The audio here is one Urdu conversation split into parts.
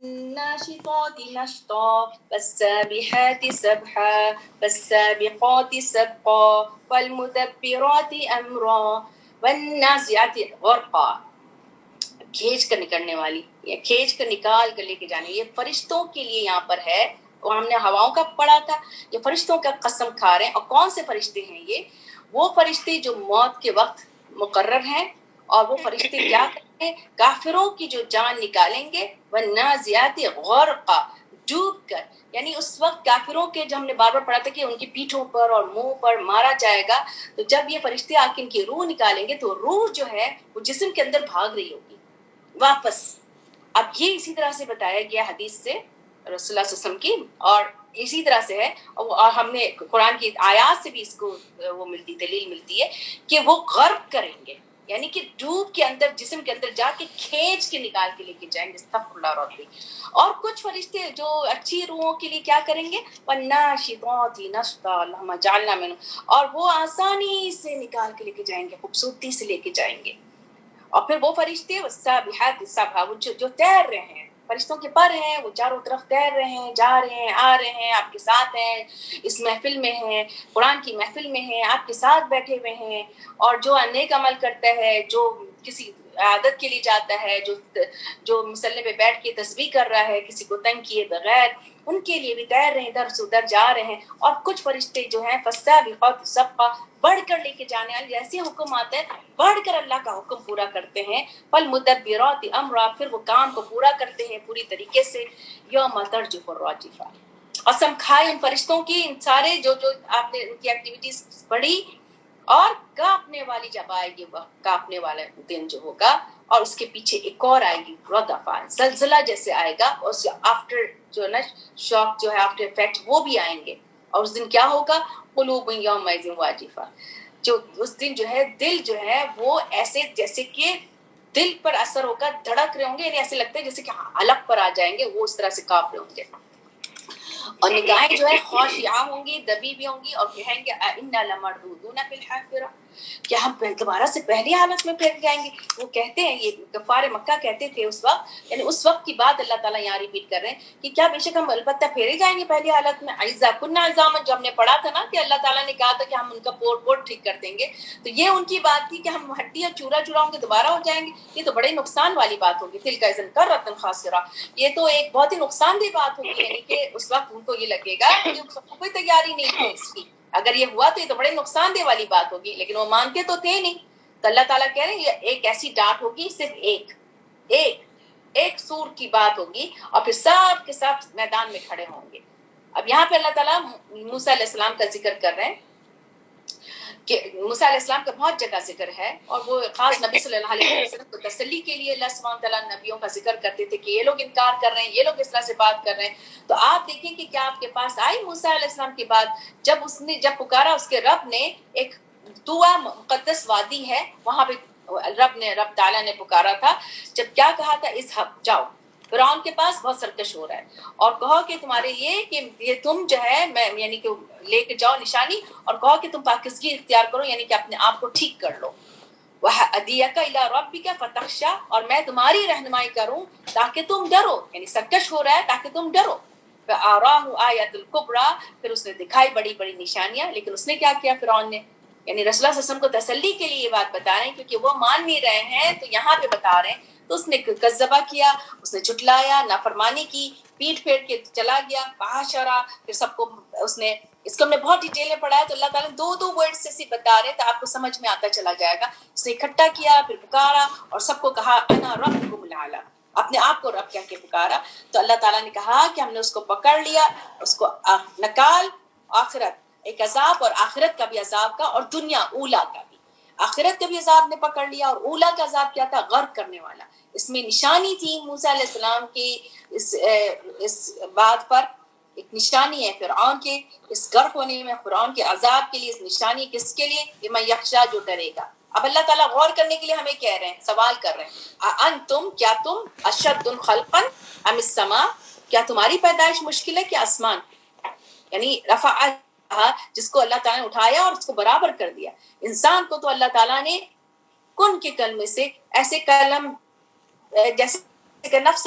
والناشطات نشطا والسابحات سبحا والسابقات سبقا والمدبرات امرا والنازعات غرقا. کھینچ کر نکلنے والی یا کھینچ کر نکال کر لے کے جانے، یہ فرشتوں کے لیے یہاں پر ہے. اور ہم نے ہواؤں کا پڑھا تھا، یہ فرشتوں کا قسم کھا رہے ہیں. اور کون سے فرشتے ہیں یہ؟ وہ فرشتے جو موت کے وقت مقرر ہیں. اور وہ فرشتے کیا کریں گے؟ کافروں کی جو جان نکالیں گے. والنازعات غرقا، ڈوب کر. یعنی اس وقت کافروں کے، جو ہم نے بار بار پڑھا تھا کہ ان کی پیٹھوں پر اور منہ پر مارا جائے گا، تو جب یہ فرشتے آ کے ان کی روح نکالیں گے تو روح جو ہے وہ جسم کے اندر بھاگ رہی ہوگی واپس. اب یہ اسی طرح سے بتایا گیا حدیث سے رسول اللہ صلی اللہ علیہ وسلم کی، اور اسی طرح سے ہے. اور ہم نے قرآن کی آیات سے بھی اس کو وہ ملتی، دلیل ملتی ہے کہ وہ غرق کریں گے، یعنی کہ ڈوب کے اندر، جسم کے اندر جا کے کھینچ کے نکال کے لے کے جائیں گے. استغفر اللہ ربی. اور کچھ فرشتے جو اچھی روحوں کے لیے کیا کریں گے؟ والناشطات نشطا اللہم اجعلنا منہم، اور وہ آسانی سے نکال کے لے کے جائیں گے، خوبصورتی سے لے کے جائیں گے. اور پھر وہ فرشتے والسابحات سبحا، وہ جو تیر رہے ہیں، فرشتوں کے پر ہیں، وہ چاروں طرف تیر رہے ہیں، جا رہے ہیں، آ رہے ہیں، آپ کے ساتھ ہیں، اس محفل میں ہیں، قرآن کی محفل میں ہیں، آپ کے ساتھ بیٹھے ہوئے ہیں. اور جو نیک عمل کرتا ہے، جو کسی عادت کے لیے جاتا ہے، جو مصلی پہ بیٹھ کے تسبیح کر رہا ہے کسی کو تنگ کیے بغیر، ان کے لیے بھی تیر رہے ہیں، ادھر سے ادھر جا رہے ہیں. اور کچھ فرشتے جو ہیں فالسابقات سبقا، بڑھ کر لے کے جانے والے، جیسے حکم آتا ہے بڑھ کر اللہ کا حکم پورا کرتے ہیں. فالمدبرات امرا، پھر وہ کام کو پورا کرتے ہیں پوری طریقے سے. یوم ترجف الراجفہ، قسم کھائے ان فرشتوں کی، ان سارے جو آپ نے ان کی ایکٹیویٹیز پڑھی. اور کانپنے والی جب آئے گی، وہ کانپنے والا دن جو ہوگا، اور اس کے پیچھے ایک اور آئے گی ردفہ، زلزلہ جیسے آئے گا، اور اس آفٹر جو نا شاک جو ہے، آفٹر افیکٹ وہ بھی آئیں گے. اور اس دن کیا ہوگا؟ قلوب یومئذ واجفہ، جو اس دن جو ہے دل جو ہے وہ ایسے جیسے کہ دل پر اثر ہوگا، دھڑک رہے ہوں گے، یعنی ایسے لگتا ہے جیسے کہ حلق پر آ جائیں گے، وہ اس طرح سے کانپ رہے ہوں گے. اور نگاہیں جو ہے خاشعہ ہوں گی، دبی بھی ہوں گی، اور کہیں گے انا لمردودون فی الحافرہ، کہ ہم دوبارہ سے پہلی حالت میں پھر جائیں گے. وہ کہتے ہیں، یہ کفار مکہ کہتے تھے اس وقت، یعنی اس وقت کی بات اللہ تعالیٰ یہاں ریپیٹ کر رہے ہیں کہ کیا بے شک ہم البتہ پھیرے جائیں گے پہلی حالت میں. اذا کنا عظاما، جو ہم نے پڑھا تھا نا کہ اللہ تعالیٰ نے کہا تھا کہ ہم ان کا پوٹ ٹھیک کر دیں گے، تو یہ ان کی بات تھی کہ ہم ہڈیاں چورا چورا ہوں گے، دوبارہ ہو جائیں گے. یہ تو بڑے نقصان والی بات ہوگی. تلک اذن کرۃ خاسرہ، یہ تو ایک بہت ہی نقصان دہ بات ہوگی. یعنی کہ اس وقت ان کو یہ لگے گا کہ کوئی تیاری نہیں تھی اس کی، اگر یہ ہوا تو یہ تو بڑے نقصان دہ والی بات ہوگی. لیکن وہ مانتے تو تھے نہیں. تو اللہ تعالیٰ کہہ رہے ہیں یہ ایک ایسی ڈانٹ ہوگی، صرف ایک سور کی بات ہوگی، اور پھر سب کے سب میدان میں کھڑے ہوں گے. اب یہاں پہ اللہ تعالیٰ موسیٰ علیہ السلام کا ذکر کر رہے ہیں کہ موسیٰ علیہ السلام کا بہت جگہ ذکر ہے، اور وہ خاص نبی صلی اللہ علیہ وسلم کو تسلی کے لیے اللہ سبحانہ تعالیٰ نبیوں کا ذکر کرتے تھے کہ یہ لوگ انکار کر رہے ہیں، یہ لوگ اس طرح سے بات کر رہے ہیں. تو آپ دیکھیں کہ کیا آپ کے پاس آئی موسیٰ علیہ السلام کے بعد، جب پکارا اس کے رب نے، ایک طویٰ مقدس وادی ہے وہاں پہ رب تعالیٰ نے پکارا تھا. جب کیا کہا تھا؟ اذهب، جاؤ فرعون کے پاس، بہت سرکش ہو رہا ہے، اور کہو کہ تمہارے یہ تم جو ہے میں یعنی کہ لے کے جاؤ نشانی، اور کہو کہ تم پاکیزگی اختیار کرو، یعنی کہ اپنے آپ کو ٹھیک کر لو. وَهَدِيَكَ إِلَىٰ رَبِّكَ فَتَخْشَىٰ، اور میں تمہاری رہنمائی کروں تاکہ تم ڈرو، یعنی سرکش ہو رہا ہے تاکہ تم ڈرو. فَأَرَاهُ آيَةُ الْكُبْرَىٰ، پھر اس نے دکھائی بڑی بڑی نشانیاں. لیکن اس نے کیا کیا فرعون نے؟ یعنی رسول اللہ صلی اللہ علیہ وسلم کو تسلی کے لیے یہ بات بتا رہے ہیں کیونکہ وہ مان نہیں رہے ہیں، تو یہاں پہ بتا رہے ہیں. تو اس نے کذبہ کیا، اس نے جھٹلایا، نافرمانی کی، پیٹ پھیر کے چلا گیا. فحشر، پھر سب کو اس کو ہم نے بہت ڈیٹیل میں پڑھا ہے، تو اللہ تعالیٰ نے دو ورڈ سے بتا رہے تو آپ کو سمجھ میں آتا چلا جائے گا. اس نے اکٹھا کیا، پھر پکارا، اور سب کو کہا انا ربکم الاعلی، اپنے آپ کو رب کہہ کے پکارا. تو اللہ تعالیٰ نے کہا کہ ہم نے اس کو پکڑ لیا، اس کو نکال آخرت، ایک عذاب اور آخرت کا بھی عذاب کا، اور دنیا اولا کا بھی. آخرت کا بھی عذاب نے پکڑ لیا، اور اولا کا عذاب کیا تھا؟ غرق کرنے والا. اس میں نشانی تھی موسیٰ علیہ السلام کی اس بات پر، ایک نشانی ہے فرعون کے اس غرق ہونے میں، فرعون کے عذاب کے لیے. اس نشانی کس کے لیے؟ لمن یخشیٰ، جو ڈرے گا. اب اللہ تعالیٰ غور کرنے کے لیے ہمیں کہہ رہے ہیں، سوال کر رہے ہیں، انتم، کیا تم، اشد خلقا ام السماء، کیا تمہاری پیدائش مشکل ہے کہ آسمان؟ یعنی رفع، جس کو اللہ تعالیٰ نے اٹھایا اور اس کو برابر کر دیا. انسان کو تو اللہ تعالیٰ نے کن کے کلمے سے، ایسے کلم جیسے کہ نفس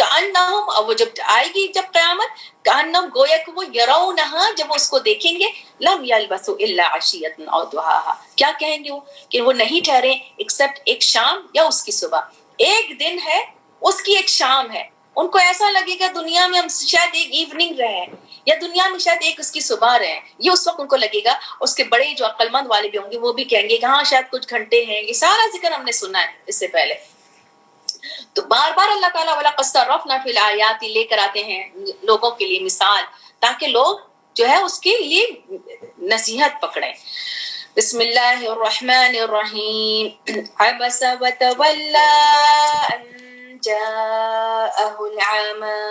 کأنہم، اور وہ جب آئے گی جب قیامت، کأنہم گویا کہ وہ یرونہا، جب وہ اس کو دیکھیں گے، لم یلبثوا الا عشیۃ او ضحاہا، کیا کہیں گے وہ کہ وہ نہیں ٹھہرے ایکسپٹ ایک شام یا اس کی صبح. ایک دن ہے، اس کی ایک شام ہے. ان کو ایسا لگے گا دنیا میں ہم شاید ایک ایوننگ رہے ہیں، یا دنیا میں شاید ایک اس کی صبح رہے ہیں. یہ اس وقت ان کو لگے گا. اس کے بڑے جو عقل مند والے بھی ہوں گے وہ بھی کہیں گے کہ ہاں شاید کچھ گھنٹے ہیں. یہ سارا ذکر ہم نے سنا ہے اس سے پہلے. تو بار بار اللہ تعالیٰ وَلَقَدْ صَرَّفْنَا فِي الْآيَاتِ لے کر آتے ہیں لوگوں کے لیے مثال، تاکہ لوگ جو ہے اس کے لیے نصیحت پکڑیں. بسم اللہ الرحمن الرحیم. عبس وتولى ان جاءه العمى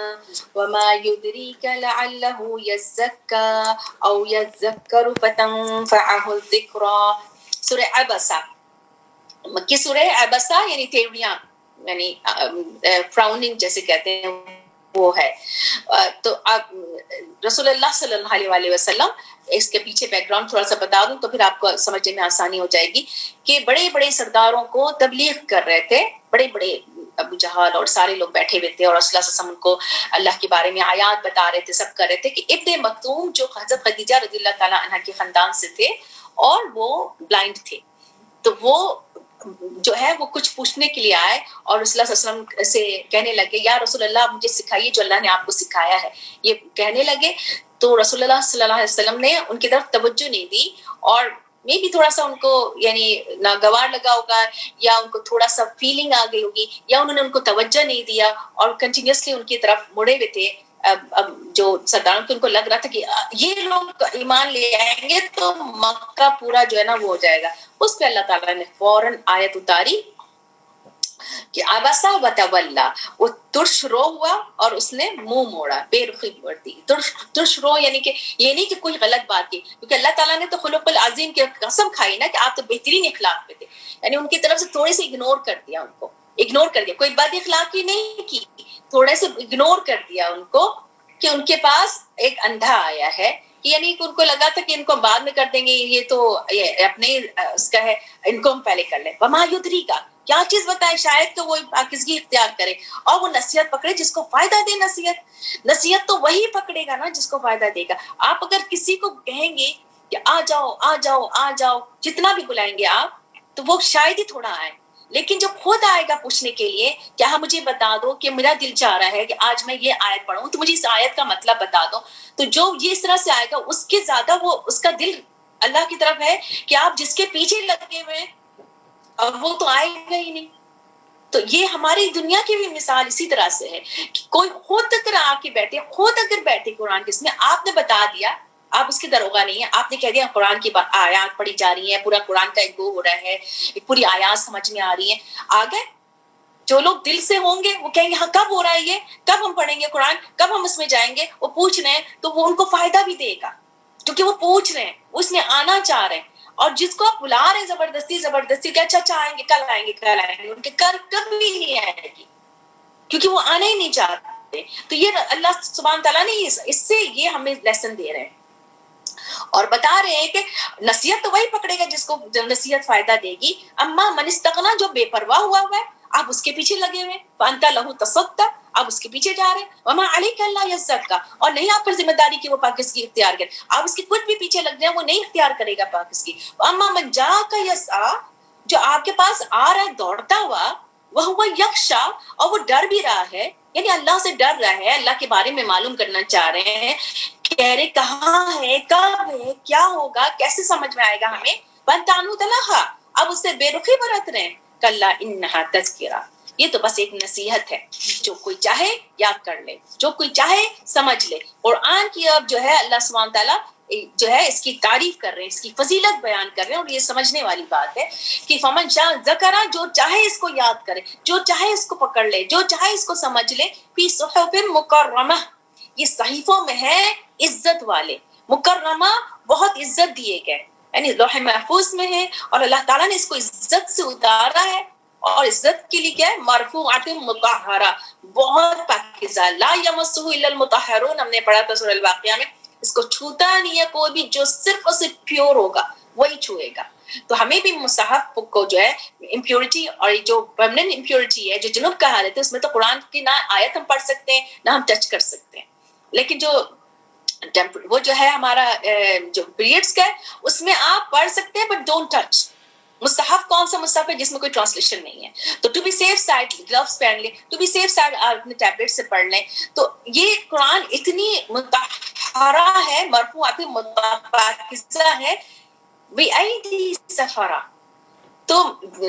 وما يدريك لعله يزكى او يذكر فتنفعه الذكرى. سورہ عبسہ مکی سورہ عبسہ یعنی تیوڑیاں، یعنی فراؤننگ جیسے کہتے ہیں وہ ہے. تو آپ رسول اللہ صلی اللہ علیہ وسلم، اس کے پیچھے بیک گراؤنڈ تھوڑا سا بتا دوں تو پھر آپ کو سمجھنے میں آسانی ہو جائے گی، کہ بڑے بڑے سرداروں کو تبلیغ کر رہے تھے، بڑے بڑے ابو جہل اور سارے لوگ بیٹھے ہوئے تھے، اور رسول اللہ صلی اللہ علیہ وسلم کو اللہ کے بارے میں آیات بتا رہے تھے، سب کر رہے تھے کہ ابن مکتوم جو حضرت خدیجہ رضی اللہ تعالیٰ عنہ کے خاندان سے تھے اور وہ بلائنڈ تھے، تو وہ جو ہے وہ کچھ پوچھنے کے لیے آئے اور رسول اللہ صلی اللہ علیہ وسلم سے کہنے لگے یا رسول اللہ مجھے سکھائیے جو اللہ نے آپ کو سکھایا ہے. یہ کہنے لگے تو رسول اللہ صلی اللہ علیہ وسلم نے ان کی طرف توجہ نہیں دی، اور میں بھی تھوڑا سا ان کو یعنی ناگوار لگا ہوگا، یا ان کو تھوڑا سا فیلنگ آ گئی ہوگی، یا انہوں نے ان کو توجہ نہیں دیا اور کنٹینیوسلی ان کی طرف مڑے ہوئے تھے. اب جو سرداروں کو ان کو لگ رہا تھا کہ یہ لوگ ایمان لے آئیں گے تو مکہ پورا جو ہے نا وہ ہو جائے گا. اس پہ اللہ تعالیٰ نے فوراً آیت اتاری کہ عبسا وتولا، وہ ترش رو ہوا اور اس نے منہ موڑا، بے رخی برتی. ترش رو یعنی کہ یہ نہیں کہ کوئی غلط بات کی، کیونکہ اللہ تعالیٰ نے تو خلق العظیم کی قسم کھائی نا کہ آپ تو بہترین اخلاق پہ تھے، یعنی ان کی طرف سے تھوڑے سے اگنور کر دیا، ان کو اگنور کر دیا، کوئی بد اخلاقی نہیں کی، تھوڑے سے اگنور کر دیا ان کو، کہ ان کے پاس ایک اندھا آیا ہے، یعنی کہ ان کو لگا تھا کہ ان کو بعد میں کر دیں گے، یہ تو اپنے اس کا ہے، ان کو ہم پہلے کر لیں. وما یدری کا، کیا چیز بتائے شاید کہ وہ پاکیزگی اختیار کرے اور وہ نصیحت پکڑے جس کو فائدہ دے. نصیحت تو وہی پکڑے گا نا جس کو فائدہ دے گا. آپ اگر کسی کو کہیں گے کہ آ جاؤ آ جاؤ آ جاؤ، جتنا بھی بلائیں گے آپ، تو وہ شاید ہی تھوڑا آئے، لیکن جب خود آئے گا پوچھنے کے لیے کہ ہاں مجھے بتا دو کہ میرا دل چاہ رہا ہے کہ آج میں یہ آیت پڑھوں تو مجھے اس آیت کا مطلب بتا دو، تو جو یہ اس طرح سے آئے گا اس کے زیادہ وہ اس کا دل اللہ کی طرف ہے کہ آپ جس کے پیچھے لگے ہوئے اور وہ تو آئے گا ہی نہیں. تو یہ ہماری دنیا کی بھی مثال اسی طرح سے ہے کہ کوئی خود اگر آ کے بیٹھے، خود اگر بیٹھے قرآن کے اس میں آپ نے بتا دیا، آپ اس کے دروغہ نہیں ہیں، آپ نے کہہ دیا قرآن کی آیات پڑھی جا رہی ہیں، پورا قرآن کا ایک گو ہو رہا ہے، ایک پوری آیات سمجھ میں آ رہی ہیں، آگے جو لوگ دل سے ہوں گے وہ کہیں گے ہاں کب ہو رہا ہے یہ، کب ہم پڑھیں گے قرآن، کب ہم اس میں جائیں گے. وہ پوچھ رہے ہیں تو وہ ان کو فائدہ بھی دے گا، کیونکہ وہ پوچھ رہے ہیں، وہ اس میں آنا چاہ رہے ہیں. اور جس کو آپ بلا رہے ہیں زبردستی کہ اچھا آئیں گے کل آئیں گے کل آئیں گے، ان کے کبھی نہیں آئے گی، کیونکہ وہ آنا ہی نہیں چاہتے. تو یہ اللہ سبحانہ تعالیٰ نے اس سے یہ ہمیں لیسن دے رہے ہیں اور بتا رہے ہیں کہ نصیحت تو وہی پکڑے گا جس کو نصیحت فائدہ دے گی. اما من استغنا، جو بے پرواہ ہوا ہے آپ اس کے پیچھے لگے ہوئے، فانت لہو تصدی، آپ اس کے پیچھے جا رہے ہیں. وما علیک الا یزکا، اور نہیں آپ پر ذمہ داری کہ وہ پاکیزگی اختیار کرے، آپ اس کے کچھ بھی پیچھے لگ جائیں وہ نہیں اختیار کرے گا پاکیزگی. اما من جاءک یسعی، جو آپ کے پاس آ رہا ہے دوڑتا ہوا، وہ یخشا، اور وہ ڈر بھی رہا ہے، یعنی اللہ سے ڈر رہا ہے، اللہ کے بارے میں معلوم کرنا چاہ رہے ہیں، کہہ رہے کہاں ہے، کب ہے، کیا ہوگا، کیسے سمجھ میں آئے گا ہمیں. وانتانو تلہا، اب اس سے بے رخی برت رہے ہیں. کلا انہا تذکرہ، یہ تو بس ایک نصیحت ہے، جو کوئی چاہے یاد کر لے، جو کوئی چاہے سمجھ لے. قرآن کی اب جو ہے اللہ سبحانہ تعالیٰ جو ہے اس کی تعریف کر رہے ہیں، اس کی فضیلت بیان کر رہے ہیں، اور یہ سمجھنے والی بات ہے کہ فمن شاء ذکرہ، جو چاہے اس کو یاد کرے، جو چاہے اس کو پکڑ لے، جو چاہے اس کو سمجھ لے. فی صحف مکرمہ، یہ صحیفوں میں ہے عزت والے، مکرمہ بہت عزت دیے گئے، یعنی لوح محفوظ میں ہے، اور اللہ تعالیٰ نے اس کو عزت سے اتارا ہے. اور عزت کے لیے کیا ہے، مرفوعۃ مطہرہ، بہت پاکیزہ، لا یمسہ الا المطہرون، ہم نے پڑھا تھا سورہ الواقعہ میں، اس کو چھوتا نہیں ہے کوئی بھی، جو صرف اور صرف پیور ہوگا وہی چھوئے گا. تو ہمیں بھی مصحف کو جو ہے امپیورٹی اور جو پرماننٹ امپیورٹی ہے جو جنوب کا حالت ہے اس میں تو قرآن کی نہ آیت ہم پڑھ سکتے ہیں نہ ہم ٹچ کر سکتے ہیں، لیکن جو وہ جو ہے ہمارا جو پیریڈس کا ہے اس میں آپ پڑھ سکتے ہیں بٹ ڈونٹ ٹچ. مصحف کون سا مصحف ہے جس میں کوئی ٹرانسلیشن نہیں ہے؟ تو to be safe side gloves پہن لیں، ٹو بی سیف سائڈ اپنے ٹیبلٹ سے پڑھ لیں. تو یہ قرآن اتنی مطہرہ ہے، مرفوعۃ متقدسہ ہے بِأَيْدِي سَفَرَةٍ. تو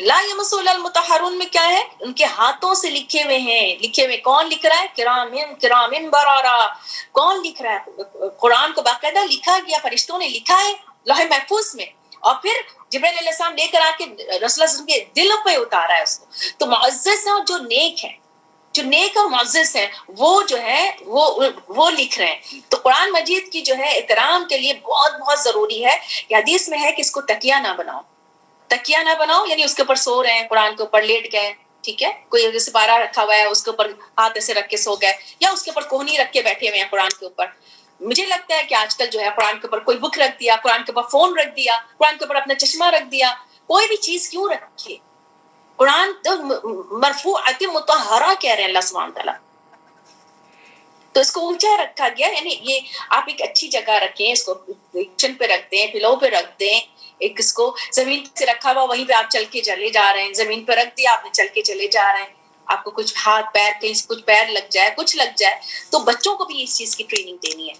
لا یمسہ الا المطہرون میں کیا ہے؟ ان کے ہاتھوں سے لکھے ہوئے ہیں. لکھے ہوئے کون لکھ رہا ہے؟ کرام برارا. کون لکھ رہا ہے؟ قرآن کو باقاعدہ لکھا گیا، فرشتوں نے لکھا ہے لوح محفوظ میں، اور پھر جبرائیل علیہ السلام لے کر آ کے رسول اللہ صلی اللہ علیہ وسلم کے دلوں پہ اتارا ہے اس کو. تو معزز ہے، جو نیک ہے، جو نیک اور معزز ہے وہ جو ہے وہ لکھ رہے ہیں. تو قرآن مجید کی جو ہے احترام کے لیے بہت بہت ضروری ہے کہ حدیث میں ہے کہ اس کو تکیہ نہ بناؤ. تکیہ نہ بناؤ یعنی اس کے اوپر سو رہے ہیں، قرآن کے اوپر لیٹ گئے، ٹھیک ہے، کوئی سپارہ رکھا ہوا ہے اس کے اوپر ہاتھ ایسے رکھ کے سو گئے، یا اس کے اوپر کوہنی رکھ کے بیٹھے ہوئے ہیں قرآن کے اوپر. مجھے لگتا ہے کہ آج کل جو ہے قرآن کے اوپر کوئی بک رکھ دیا، قرآن کے اوپر فون رکھ دیا، قرآن کے اوپر اپنا چشمہ رکھ دیا. کوئی بھی چیز کیوں رکھے؟ قرآن تو مرفوعۃ مطہرہ کہہ رہے ہیں اللہ سبحانہ تعالیٰ. تو اس کو اونچا رکھا گیا، یعنی یہ آپ ایک اچھی جگہ رکھیں، اس کو کچن پہ رکھ دیں، پلو پہ رکھ دیں. ایک اس کو زمین سے رکھا ہوا وہیں پہ آپ چل کے چلے جا رہے ہیں، زمین پہ رکھ دیا آپ نے، چل کے چلے جا رہے ہیں. آپ کو کچھ ہاتھ پیر کہیں سے کچھ پیر لگ جائے، کچھ لگ جائے، تو بچوں کو بھی اس چیز کی ٹریننگ دینی ہے.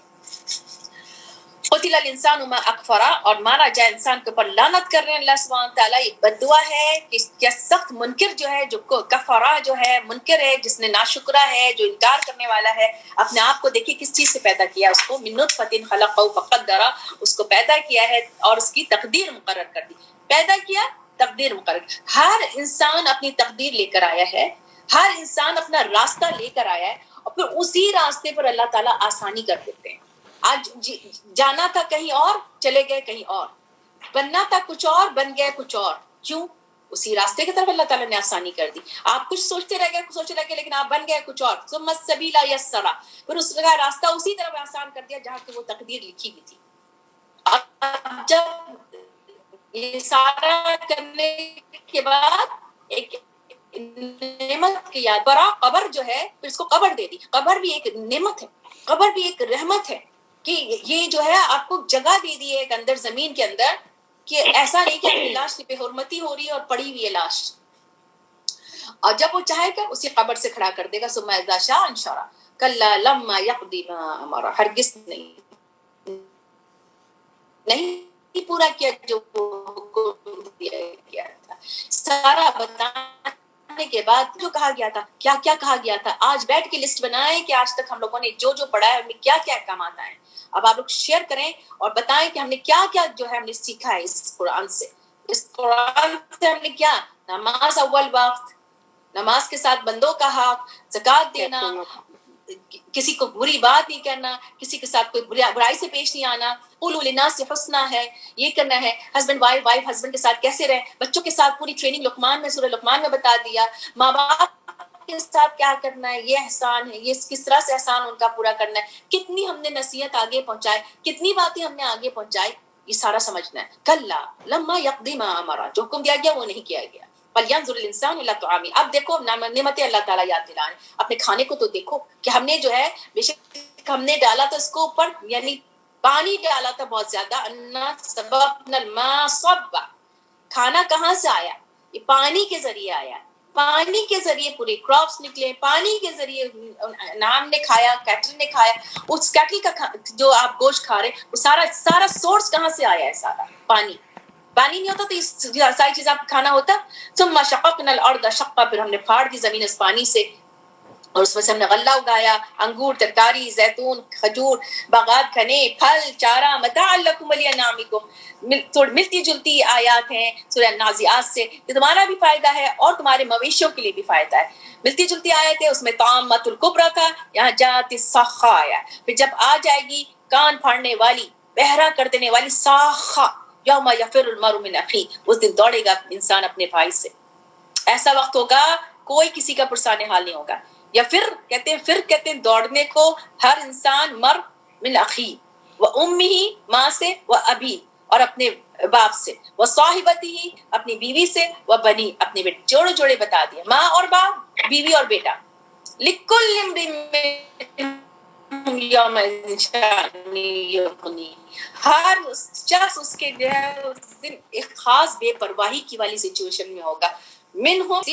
قتل الانسان ما اکفرا، اور مارا جائے انسان کے اوپر لعنت کر رہے ہیں اللہ سبحانہ تعالیٰ. یہ بد دعا ہے کہ کیا سخت منکر جو ہے، جو کفرا جو ہے منکر ہے، جس نے ناشکرا ہے، جو انکار کرنے والا ہے. اپنے آپ کو دیکھیے کس چیز سے پیدا کیا اس کو، من نطفۃ خلقہ فقدرہ، اس کو پیدا کیا ہے اور اس کی تقدیر مقرر کر دی. پیدا کیا، تقدیر مقرر. ہر انسان اپنی تقدیر لے کر آیا ہے، ہر انسان اپنا راستہ لے کر آیا ہے، اور پھر اسی راستے پر اللہ تعالیٰ آسانی کر دیتے ہیں. آج جانا تھا کہیں اور، چلے گئے کہیں اور. بننا تھا کچھ اور، بن گئے کچھ اور. کیوں؟ اسی راستے کی طرف اللہ تعالیٰ نے آسانی کر دی. آپ کچھ سوچتے رہ گئے لیکن آپ بن گئے کچھ اور. ثم السبیل یسرا، پھر اس کا راستہ اسی طرف آسان کر دیا جہاں کہ وہ تقدیر لکھی ہوئی تھی. اب جب یہ سارا کرنے کے بعد ایک نعمت کی یاد برا قبر جو ہے، پھر اس کو قبر دے دی. قبر بھی ایک نعمت ہے، قبر بھی ایک رحمت ہے کہ یہ جو ہے آپ کو جگہ دے دی ہے ایک اندر زمین کے اندر، کہ ایسا نہیں کہ آپ کی لاش کی بے حرمتی ہو رہی ہے اور پڑی ہوئی ہے لاش. اور جب وہ چاہے گا اسی قبر سے کھڑا کر دے گا. ثم اذا شاء انشرہ کلا لما یقضی ما امر، ہرگز نہیں پورا کیا جو حکم دیا گیا تھا. سارا بتانے کے بعد جو کہا گیا تھا، کیا کیا کہا گیا تھا، آج بیٹھ کے لسٹ بنائیں کہ آج تک ہم لوگوں نے جو جو پڑھا ہے ہمیں کیا کیا احکامات آئے. اب آپ لوگ شیئر کریں اور بتائیں کہ ہم نے کیا کیا جو ہے ہم نے سیکھا ہے اس قرآن سے. اس قرآن سے ہم نے کیا، نماز اول وقت، نماز کے ساتھ بندوں کا حق، زکوٰۃ دینا، کسی کو بری بات نہیں کرنا، کسی کے ساتھ کوئی برائی سے پیش نہیں آنا، قولوا للناس حسنا ہے، یہ کرنا ہے. ہسبینڈ وائف ہسبینڈ کے ساتھ کیسے رہیں، بچوں کے ساتھ پوری ٹریننگ لقمان میں، سورہ لقمان میں بتا دیا. ماں باپ کے ساتھ کیا کرنا ہے، یہ احسان ہے، یہ کس طرح سے احسان ان کا پورا کرنا ہے. کتنی ہم نے نصیحت آگے پہنچائی، کتنی باتیں ہم نے آگے پہنچائی، یہ سارا سمجھنا ہے. کلا لما یقضی ما امر، جو حکم دیا گیا وہ نہیں کیا گیا. فلینظر الانسان الی طعامہ، اب دیکھو نعمتیں اللہ تعالیٰ یاد دلائیں. اپنے کھانے کو تو دیکھو کہ ہم نے جو ہے بے شک ہم نے ڈالا تھا اس کو اوپر، یعنی پانی ڈالا تھا بہت زیادہ. انا صببنا الماء صبا، کھانا کہاں سے آیا، یہ پانی کے ذریعے آیا. پانی کے ذریعے پورے کراپس نکلے، پانی کے ذریعے نام نے کھایا، کیٹل نے کھایا. اس کیٹل کا جو آپ گوشت کھا رہے وہ سارا سورس کہاں سے آیا ہے، سارا پانی. پانی نہیں ہوتا تو یہ ساری چیز آپ کھانا ہوتا. ثم شققنا الارض شقا، پھر ہم نے پھاڑ دی زمین اس پانی سے، اور اس میں سے ہم نے غلہ اگایا، انگور، ترکاری، زیتون، کھجور، باغات، کھنے، پھل، چارہ، متاعا لکم ولانعامکم. ملتی جلتی آیات ہیں سورہ نازعات سے، کہ تمہارا بھی فائدہ ہے اور تمہارے مویشیوں کے لیے بھی فائدہ ہے. ملتی جلتی آیت ہے، اس میں طامۃ الکبریٰ تھا، یہاں جات الصاخہ آیا. پھر جب آ جائے گی کان پھاڑنے والی، بہرا کر دینے والی، صاخہ، یوم یفر المرء من اخیہ، اس دن دوڑے گا انسان اپنے بھائی سے. ایسا وقت ہوگا کوئی کسی کا پرسان حال نہیں ہوگا. یا پھر کہتے ہیں دوڑنے کو، ہر انسان مر من اخی و امہ، ماں سے، و ابی، اور اپنے باپ سے، وہ صاحبتی ہی اپنی بیوی سے، وہ بنی اپنے بیٹے، جوڑے جوڑے بتا دیا، ماں اور باپ، بیوی اور بیٹا. لکل یومئذ شأن یغنی، ہر شخص اس کے جو ہے اس دن ایک خاص بے پرواہی کی والی سچویشن میں ہوگا. منہ